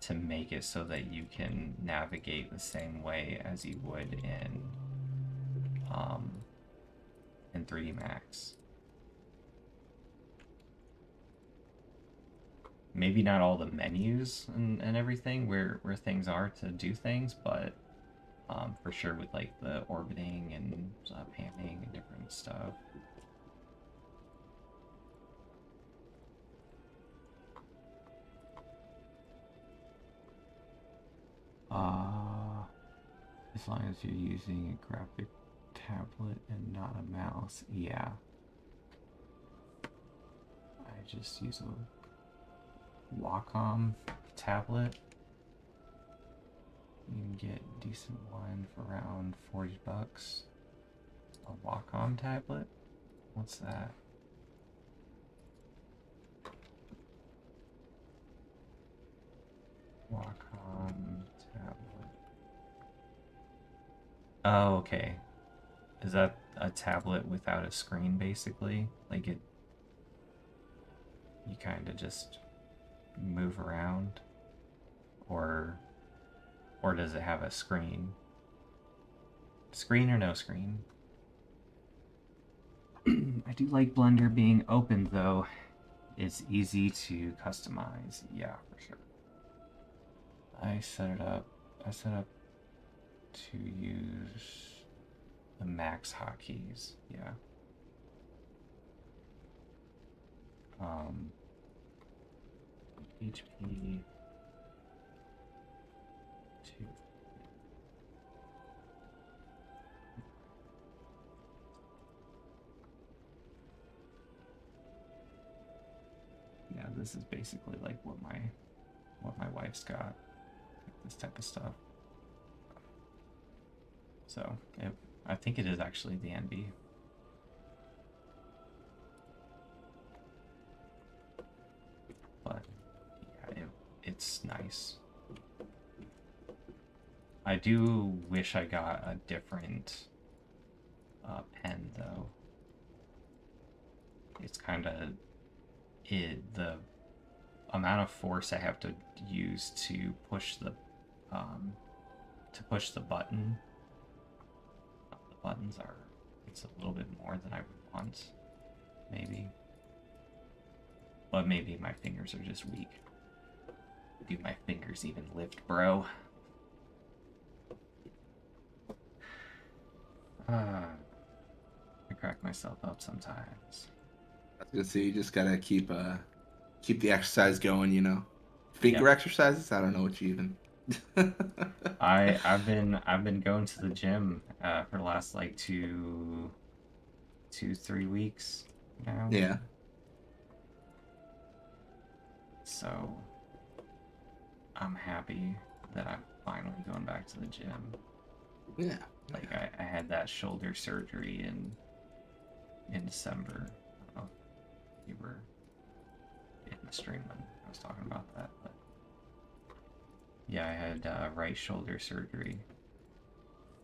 to make it so that you can navigate the same way as you would in 3D Max. Maybe not all the menus and everything where things are to do things, but for sure with like the orbiting and panning and different stuff. As long as you're using a graphic tablet and not a mouse, yeah. I just use a Wacom tablet. You can get a decent one for around $40. A Wacom tablet? What's that? Wacom tablet. Oh, okay. Is that a tablet without a screen, basically? Like you kind of just move around? Or does it have a screen? Screen or no screen? I do like Blender being open, though. It's easy to customize. Yeah, for sure. I set up to use the max hotkeys. Yeah. HP 2. Yeah, this is basically like what my wife's got, like this type of stuff. So I think it is actually the NB. But yeah, it's nice. I do wish I got a different pen, though. It's kind of the amount of force I have to use to push the button. The buttons are, it's a little bit more than I would want, maybe. But maybe my fingers are just weak. Do my fingers even lift, bro? I crack myself up sometimes. I was gonna say you just gotta keep the exercise going, you know. Finger exercises? I don't know what you even. I've been going to the gym for the last like 3 weeks now. Yeah. So I'm happy that I'm finally going back to the gym. Yeah. Like I had that shoulder surgery in December. I don't know if you were in the stream when I was talking about that, but yeah, I had right shoulder surgery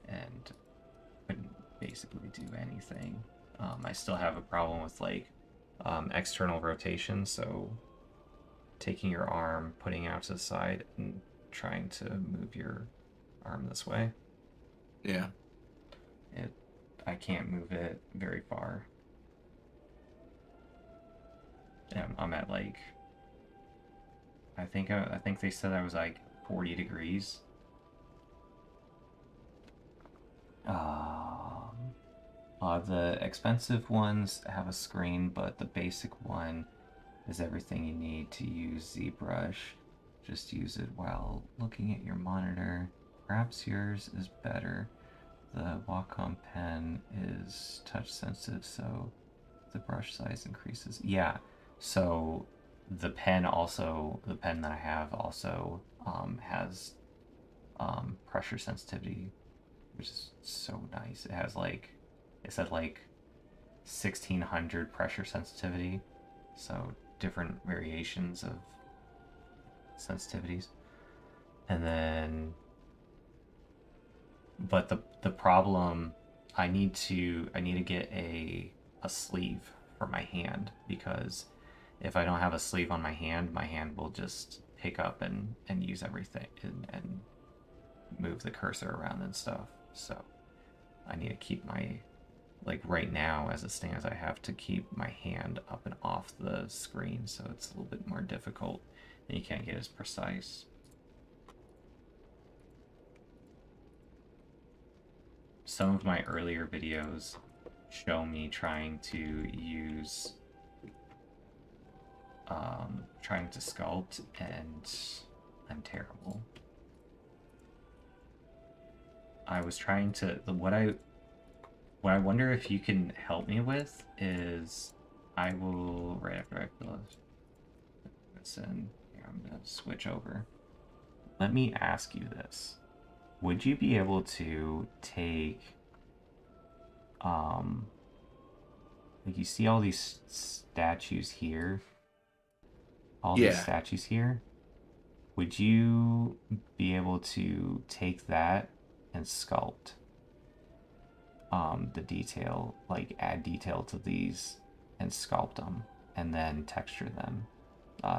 and couldn't basically do anything. I still have a problem with like external rotation, so taking your arm, putting it out to the side, and trying to move your arm this way. Yeah. I can't move it very far. I'm at like, I think they said I was like 40 degrees. The expensive ones have a screen, but the basic one is everything you need to use ZBrush. Just use it while looking at your monitor. Perhaps yours is better. the Wacom pen is touch sensitive, so the brush size increases. Yeah, so the pen that I have also has pressure sensitivity, which is so nice. It has like, it said like 1600 pressure sensitivity, so different variations of sensitivities. And then, but the problem, I need to get a sleeve for my hand, because if I don't have a sleeve on my hand will just pick up and use everything and move the cursor around and stuff. So I need to keep my, like right now as it stands, I have to keep my hand up and off the screen, so it's a little bit more difficult and you can't get as precise. Some of my earlier videos show me trying to use trying to sculpt, and I'm terrible. I was trying to, what I wonder if you can help me with is, I will, right after I fill this in, here, I'm gonna switch over. Let me ask you this. Would you be able to take, like you see all these statues here? All these statues here? Would you be able to take that and sculpt the detail, like add detail to these and sculpt them and then texture them,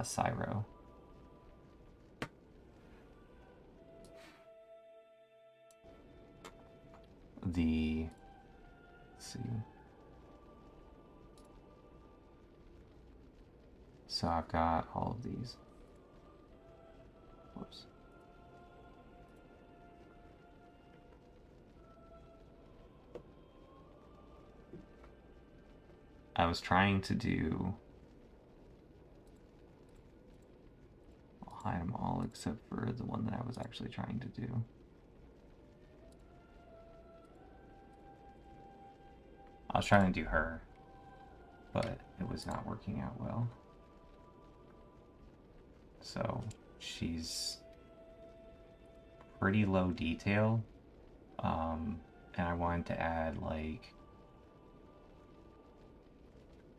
Cyro? Let's see. So I've got all of these. Whoops. I was trying to do, I'll hide them all except for the one that I was actually trying to do. I was trying to do her, but it was not working out well. So she's pretty low detail, and I wanted to add like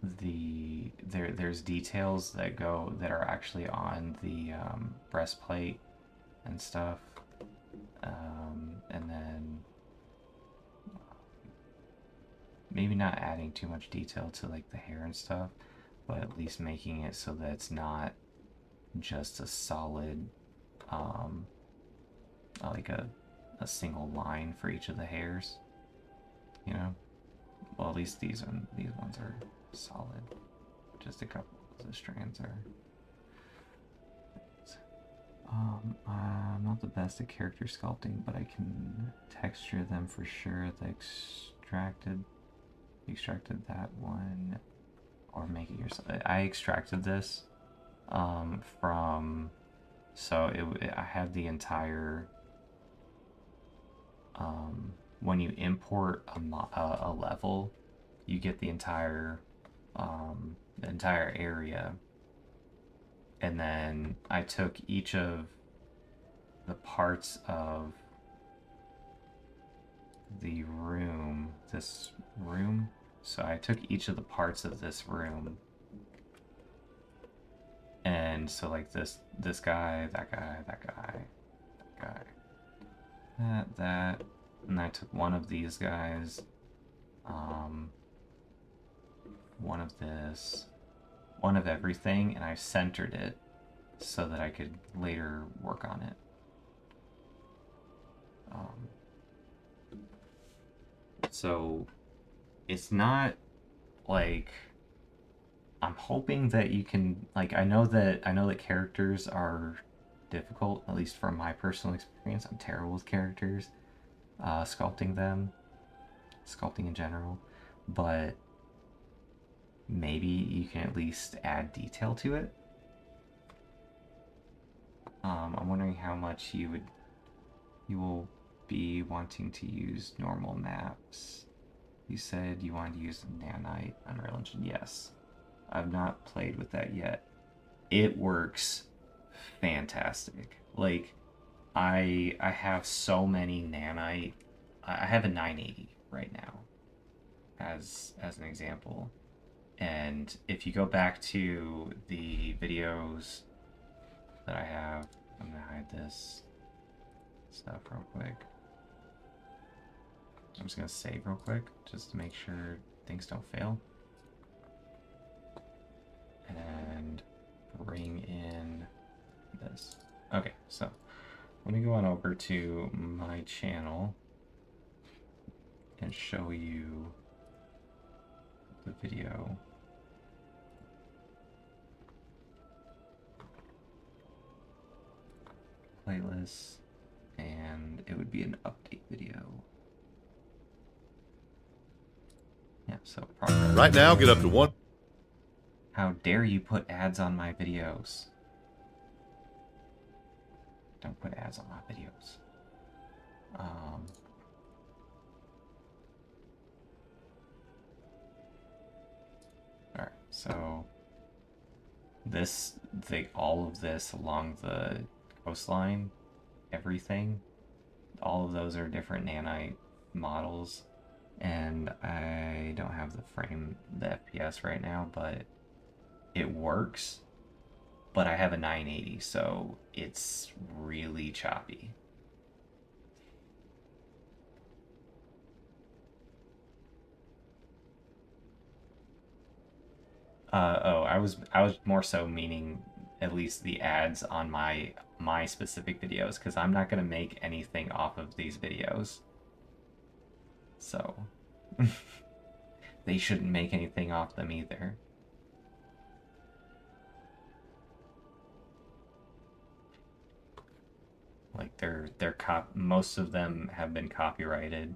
there's details that are actually on the breastplate and stuff, and then maybe not adding too much detail to like the hair and stuff, but at least making it so that it's not just a solid like a single line for each of the hairs, you know. Well, at least these ones are solid. Just a couple of the strands are. I'm not the best at character sculpting, but I can texture them for sure. The extracted that one, or make it yourself. I extracted this from, so I have the entire, when you import a level, you get the entire area, and then I took each of the parts of the room, this room, so I took each of the parts of this room, and so like this guy, that guy, that guy, that guy, that, and I took one of these guys, one of this, one of everything, and I centered it so that I could later work on it. So it's not like, I'm hoping that you can, like, I know that characters are difficult, at least from my personal experience. I'm terrible with characters, sculpting in general, but maybe you can at least add detail to it. I'm wondering how much you will be wanting to use normal maps. You said you wanted to use Nanite Unreal Engine. Yes. I've not played with that yet. It works fantastic. Like, I have so many Nanite. I have a 980 right now as an example. And if you go back to the videos that I have, I'm gonna hide this stuff real quick. I'm just gonna save real quick just to make sure things don't fail. And bring in this. Okay, so let me go on over to my channel and show you the video. Playlist, and it would be an update video. Yeah, so progress. Right now, get up to 1. How dare you put ads on my videos? Don't put ads on my videos. Alright, so all of this along the coastline, everything, all of those are different Nanite models, and I don't have the FPS right now, but it works. But I have a 980, so it's really choppy. I was more so meaning at least the ads on my specific videos, because I'm not gonna make anything off of these videos. So they shouldn't make anything off them either. Like most of them have been copyrighted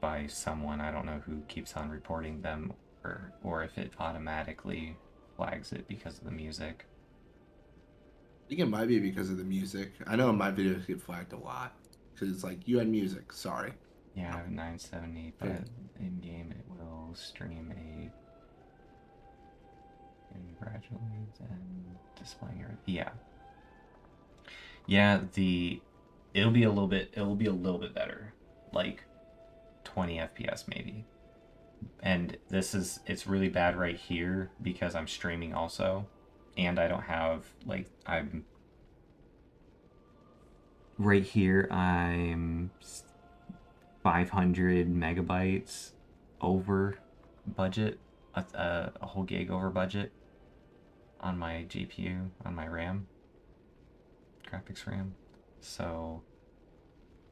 by someone. I don't know who keeps on reporting them, or if it automatically flags it because of the music. I think it might be because of the music. I know my videos get flagged a lot because it's like, you had music. Sorry. Yeah, I have a 970, but in game it will stream gradually and displaying everything. Yeah. Yeah, it'll be a little bit better, like 20 FPS maybe. And it's really bad right here because I'm streaming also, and I don't have, like, I'm right here, I'm 500 megabytes over budget, a whole gig over budget on my GPU, on my RAM. Graphics RAM. So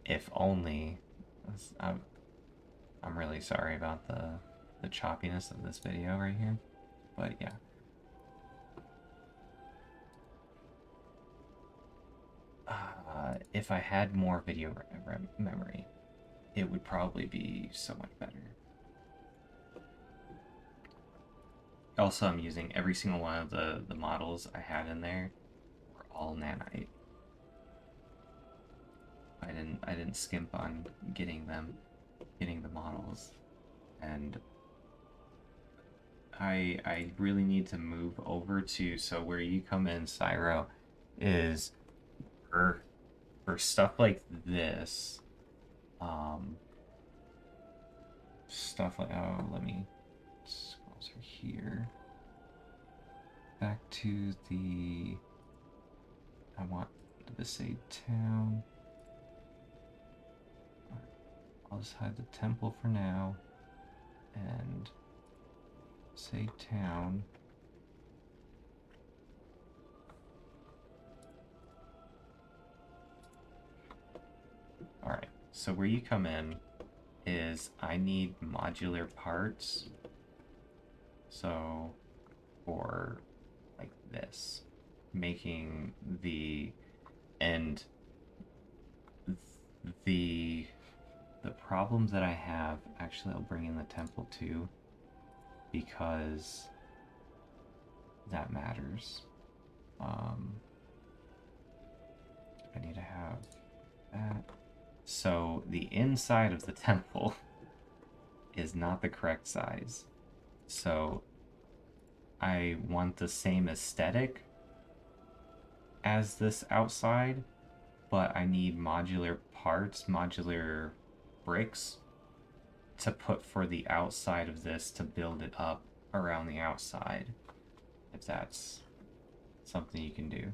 if only, I'm really sorry about the choppiness of this video right here, but yeah. If I had more video memory, it would probably be so much better. Also, I'm using every single one of the models I had in there were all Nanite. I didn't skimp on getting the models, and I really need to move over to, so where you come in, Cyro, is for stuff like this, stuff like, oh, let me scroll through here, back to I want to say town. I'll just hide the temple for now and say town. Alright, so where you come in is I need modular parts. So for like this, making the problems that I have, actually I'll bring in the temple too, because that matters. I need to have that, So the inside of the temple is not the correct size. So I want the same aesthetic as this outside, but I need modular parts, modular bricks to put for the outside of this to build it up around the outside, if that's something you can do.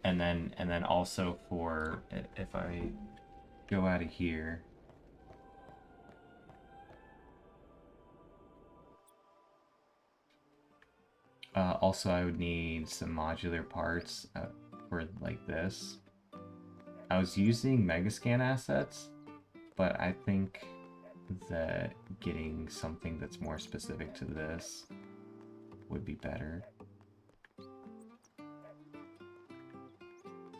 And then also for, if I go out of here, also I would need some modular parts for like this. I was using Megascan assets, but I think that getting something that's more specific to this would be better.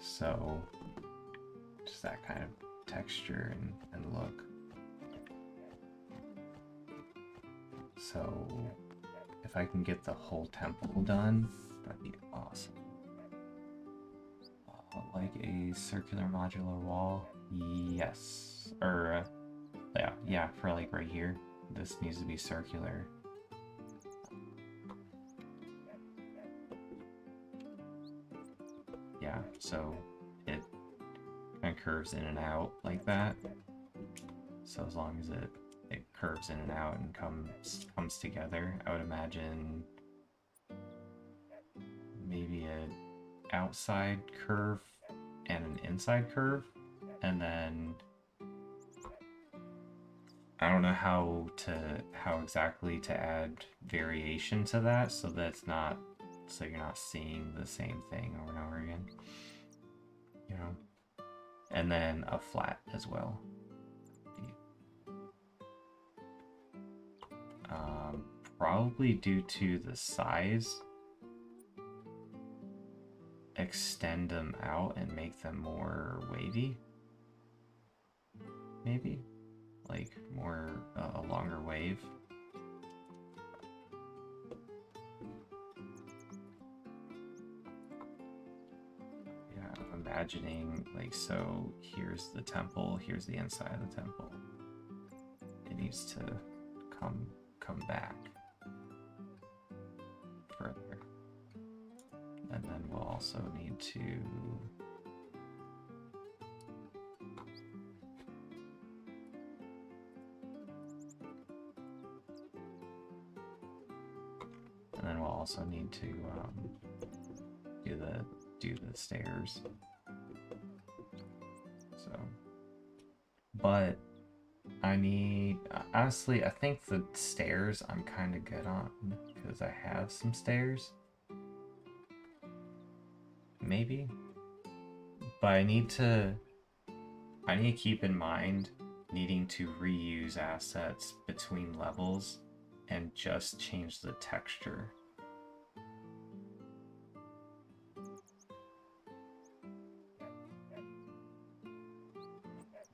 So, just that kind of texture and look. So, if I can get the whole temple done, that'd be awesome. Like a circular modular wall? Yes. Or, yeah, for like right here. This needs to be circular. Yeah, so it kind of curves in and out like that. So as long as it curves in and out and comes together, I would imagine maybe an outside curve and an inside curve, and then I don't know how exactly to add variation to that so that's not, so you're not seeing the same thing over and over again, you know. And then a flat as well. Probably due to the size, extend them out and make them more wavy. Maybe like more a longer wave. Yeah, I'm imagining like, so here's the temple, here's the inside of the temple. It needs to come back further. And then we'll also need to do the stairs. So, but I need, honestly, I think the stairs I'm kind of good on because I have some stairs. Maybe. But I need to keep in mind needing to reuse assets between levels and just change the texture.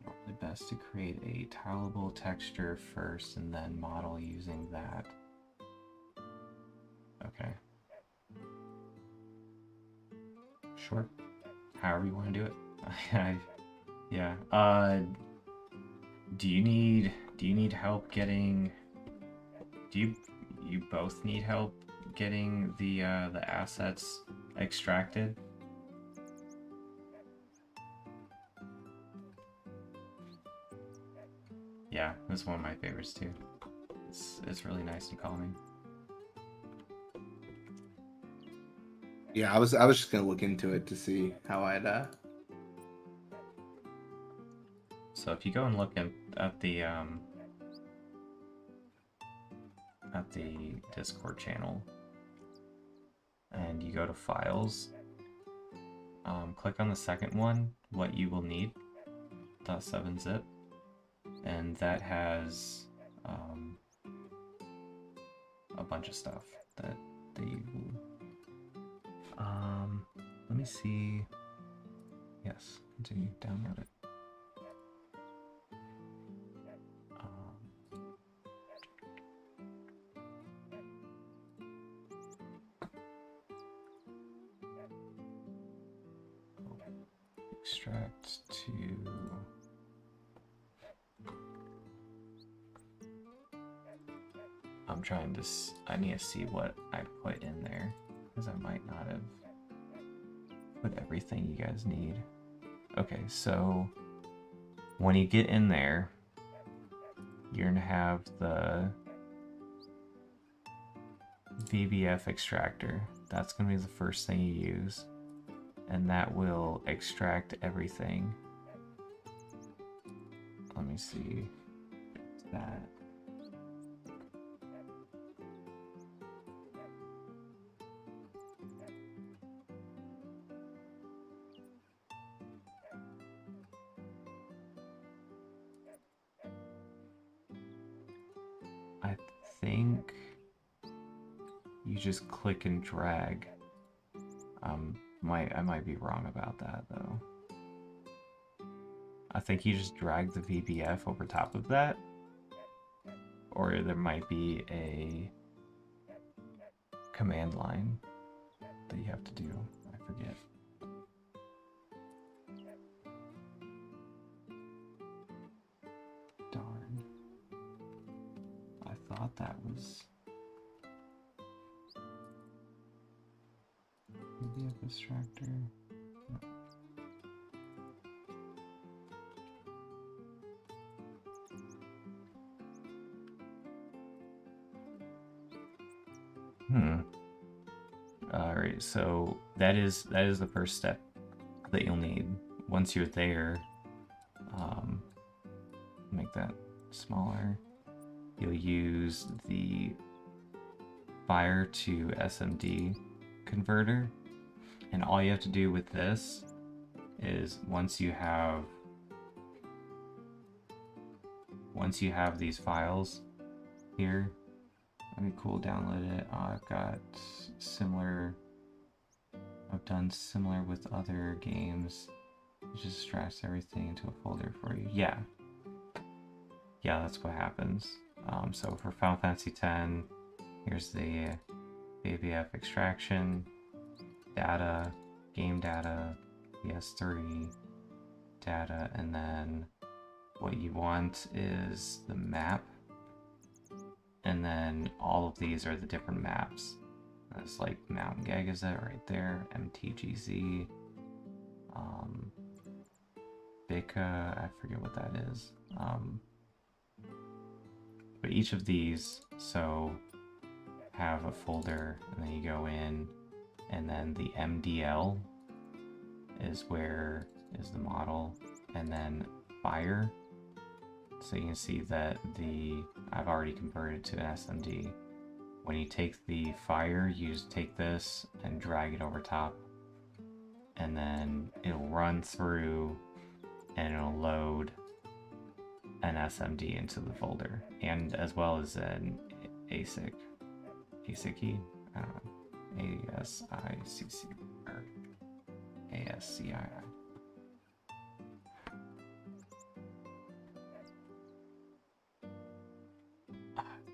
Probably best to create a tileable texture first and then model using that. Okay. Sure. However you want to do it. Yeah. Do you need help getting? Do you both need help getting the assets extracted? Yeah, that's one of my favorites too. It's really nice and calming. Yeah, I was just gonna look into it to see how I'd So if you go and look at the Discord channel and you go to files, click on the second one, what you will need, .7-zip, and that has a bunch of stuff that you let me see. Yes, continue, download it. extract to... I'm trying to... I need to see what I put in there, because I might not have put everything you guys need. Okay, so when you get in there, you're gonna have the VBF extractor. That's gonna be the first thing you use, and that will extract everything. Let me see that. I think you just click and drag. I might be wrong about that though. I think you just drag the VBF over top of that, or there might be a command line that you have to do. I forget. Darn. I thought that was VBF extractor. Alright, so that is the first step that you'll need. Once you're there, make that smaller. You'll use the Fire to SMD converter, and all you have to do with this is once you have these files here. Let me cool download it. I've done similar with other games. It just extracts everything into a folder for you. Yeah, that's what happens. So for Final Fantasy X, here's the VBF extraction, data, game data, PS3 data, and then what you want is the map. And then all of these are the different maps. It's like Mount Gagazet right there, MTGZ, Bika, I forget what that is. But each of these, so have a folder, and then you go in, and then the MDL is where is the model, and then Fire. So you can see that I've already converted to an SMD. When you take the Fire, you just take this and drag it over top, and then it'll run through and it'll load an SMD into the folder, and as well as an ASIC key. I don't know, ASICC or ASCII.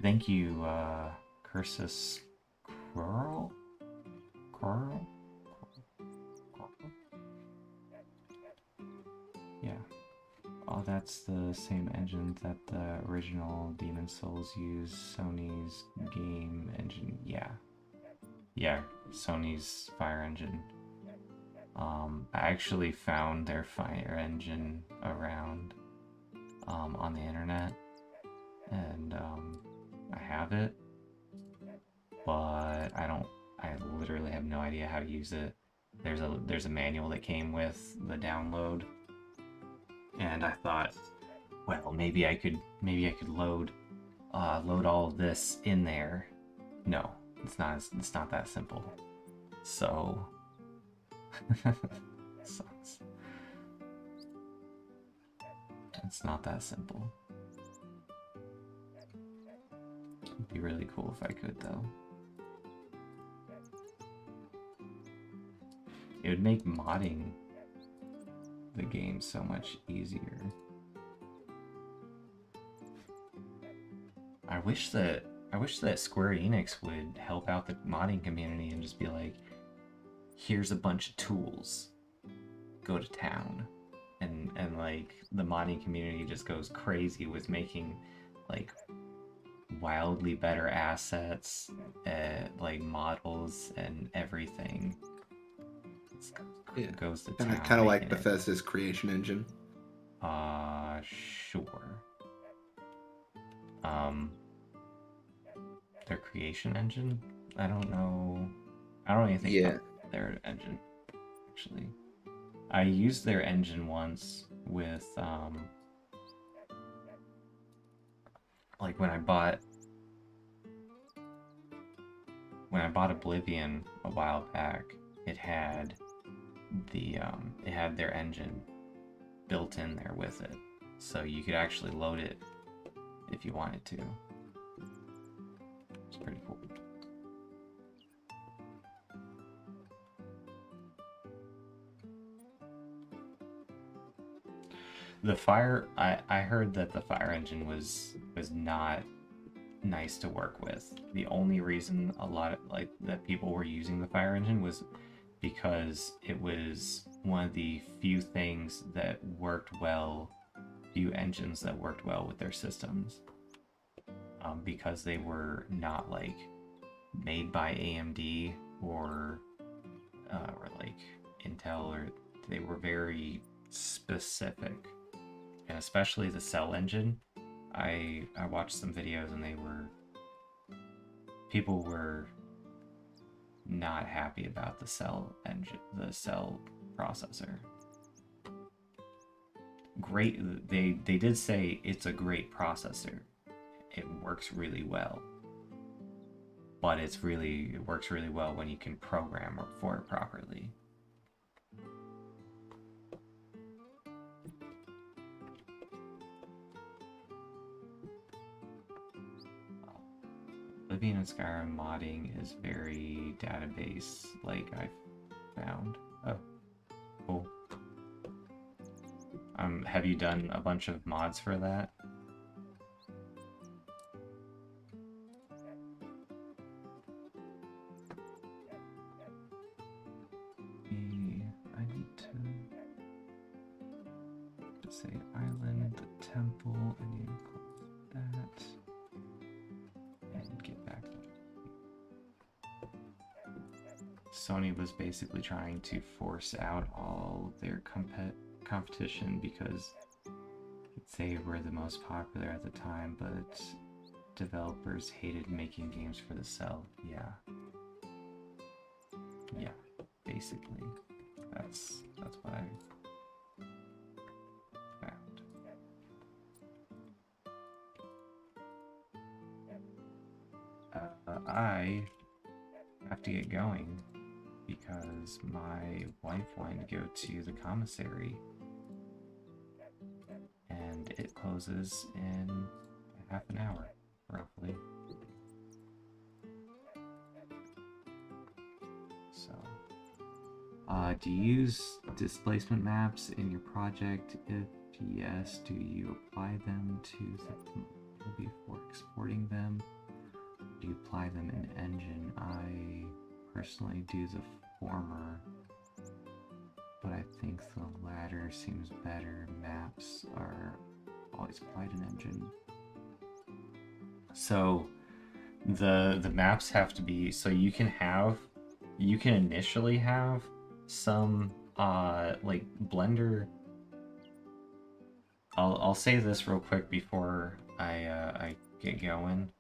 Thank you, Cursus Quirrell? Yeah. Oh, that's the same engine that the original Demon Souls used, Sony's game engine. Yeah, Sony's Fire engine. I actually found their Fire engine around on the internet, and I have it, but I literally have no idea how to use it. There's a manual that came with the download, and I thought, well, maybe I could load all of this in there. No, it's not that simple. So sucks. It's not that simple. It'd be really cool if I could, though. It would make modding the game so much easier. I wish that Square Enix would help out the modding community and just be like, here's a bunch of tools. go to town, and like the modding community just goes crazy with making like wildly better assets, like models and everything. Yeah, goes to kind town of like making it. Bethesda's creation engine. Sure. Their creation engine? I don't know. I don't even think about their engine, actually. I used their engine once with, like when I bought Oblivion a while back, it had their engine built in there with it, so you could actually load it if you wanted to. It's pretty cool. The fire, I heard that the fire engine was not nice to work with. The only reason a lot of that people were using the fire engine was because it was one of the few engines that worked well with their systems, because they were not like made by AMD or like Intel, or they were very specific, and especially the cell engine. I watched some videos and people were not happy about the cell engine, the cell processor. Great, they did say it's a great processor. It works really well. But it works really well when you can program for it properly. Oblivion and Skyrim modding is very database like I've found. Oh, cool. Have you done a bunch of mods for that? I need to say island, the temple, I need to close that. And get back. Sony was basically trying to force out all their competition because they were the most popular at the time, but developers hated making games for the cell. Yeah, basically that's what I found. I have to get going because my wife wanted to go to the commissary, and it closes in half an hour, roughly. So, do you use displacement maps in your project? If yes, do you apply them to the before exporting them? Do you apply them in Engine? I personally do the former, but I think the latter seems better. Maps are always applied in Engine. So the maps have to be, so you can initially have some like Blender. I'll say this real quick before I get going.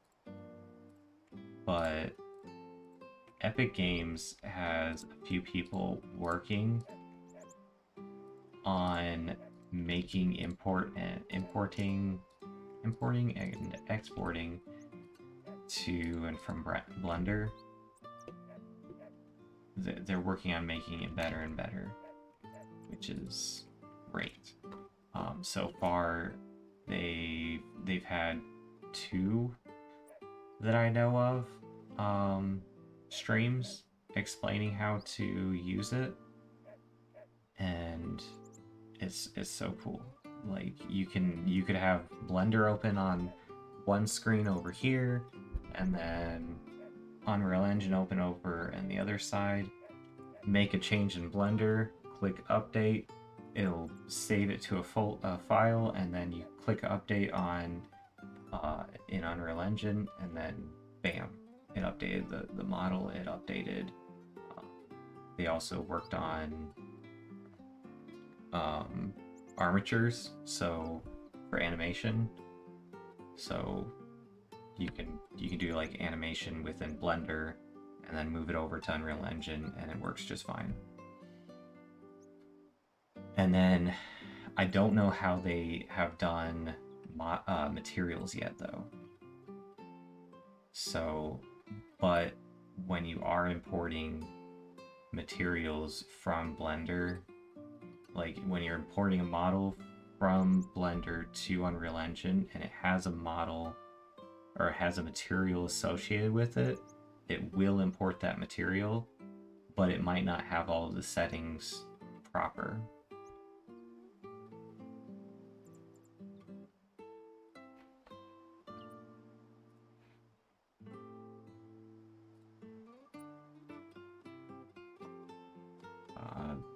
But Epic Games has a few people working on making importing and exporting to and from Blender. They're working on making it better and better, which is great. So far, they've had 2 that I know of streams explaining how to use it, and it's so cool. Like you could have Blender open on one screen over here, and then Unreal Engine open over on the other side. Make a change in Blender, click update, it'll save it to a file, and then you click update on in Unreal Engine, and then bam, it updated the model. It updated. They also worked on armatures, so for animation. So you can do like animation within Blender, and then move it over to Unreal Engine, and it works just fine. And then I don't know how they have done materials yet, though. So, but when you are importing materials from Blender, like when you're importing a model from Blender to Unreal Engine and it has a model or it has a material associated with it, it will import that material, but it might not have all of the settings proper.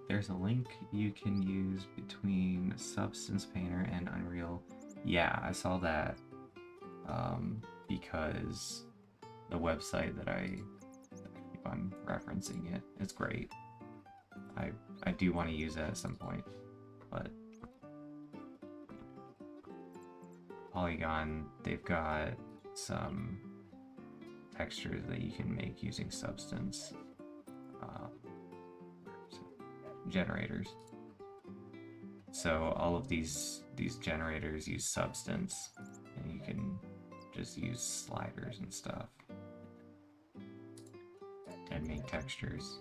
There's a link you can use between Substance Painter and Unreal. Yeah, I saw that because the website that I'm referencing it. It's great. I do want to use that at some point, but Polygon, they've got some textures that you can make using Substance generators. So all of these generators use Substance, and you can just use sliders and stuff and make textures.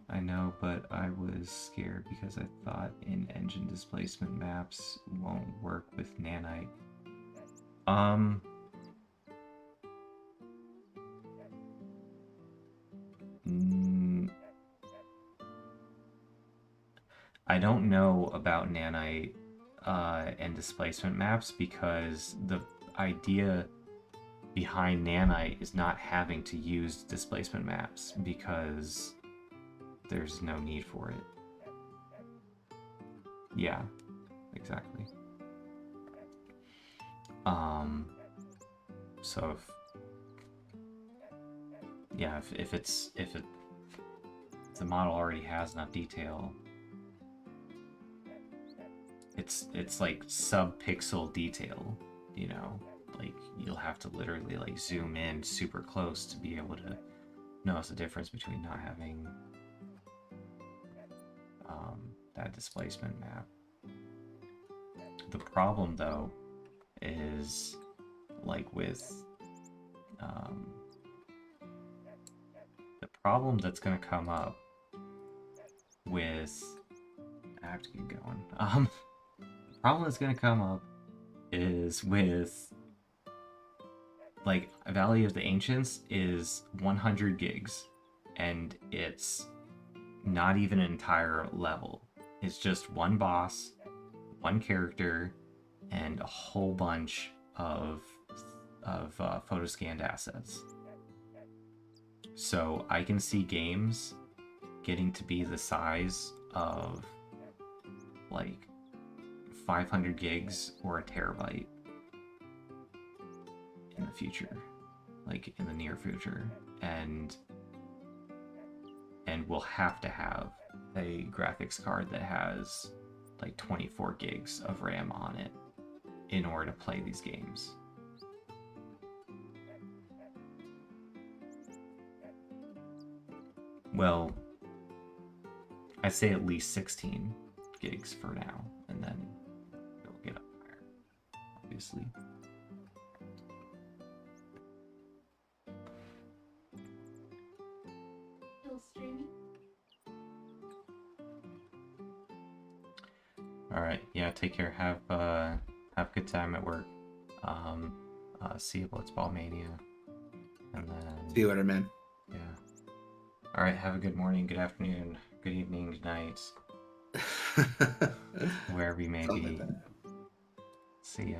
I know, but I was scared because I thought in-engine displacement maps won't work with Nanite. I don't know about Nanite and displacement maps, because the idea behind Nanite is not having to use displacement maps, because there's no need for it. Yeah, exactly. So if the model already has enough detail, it's like sub-pixel detail, you know? Like, you'll have to literally like zoom in super close to be able to notice the difference between not having that displacement map. The problem, though, is like with the problem that's going to come up with, I have to keep going. The problem that's going to come up is with, like, Valley of the Ancients is 100 gigs, and it's not even an entire level. It's just one boss, one character, and a whole bunch of photo scanned assets. So I can see games getting to be the size of like 500 gigs or a terabyte in the future, like in the near future, and we'll have to have a graphics card that has like 24 gigs of RAM on it in order to play these games. Well, I say at least 16 gigs for now, and then it'll get up higher, obviously. All right, yeah, take care. Have a good time at work. See you at Blitzball Mania, and then See you later, man. Yeah. All right, have a good morning, good afternoon, good evening, good night. Wherever you may Something be. like that. See ya.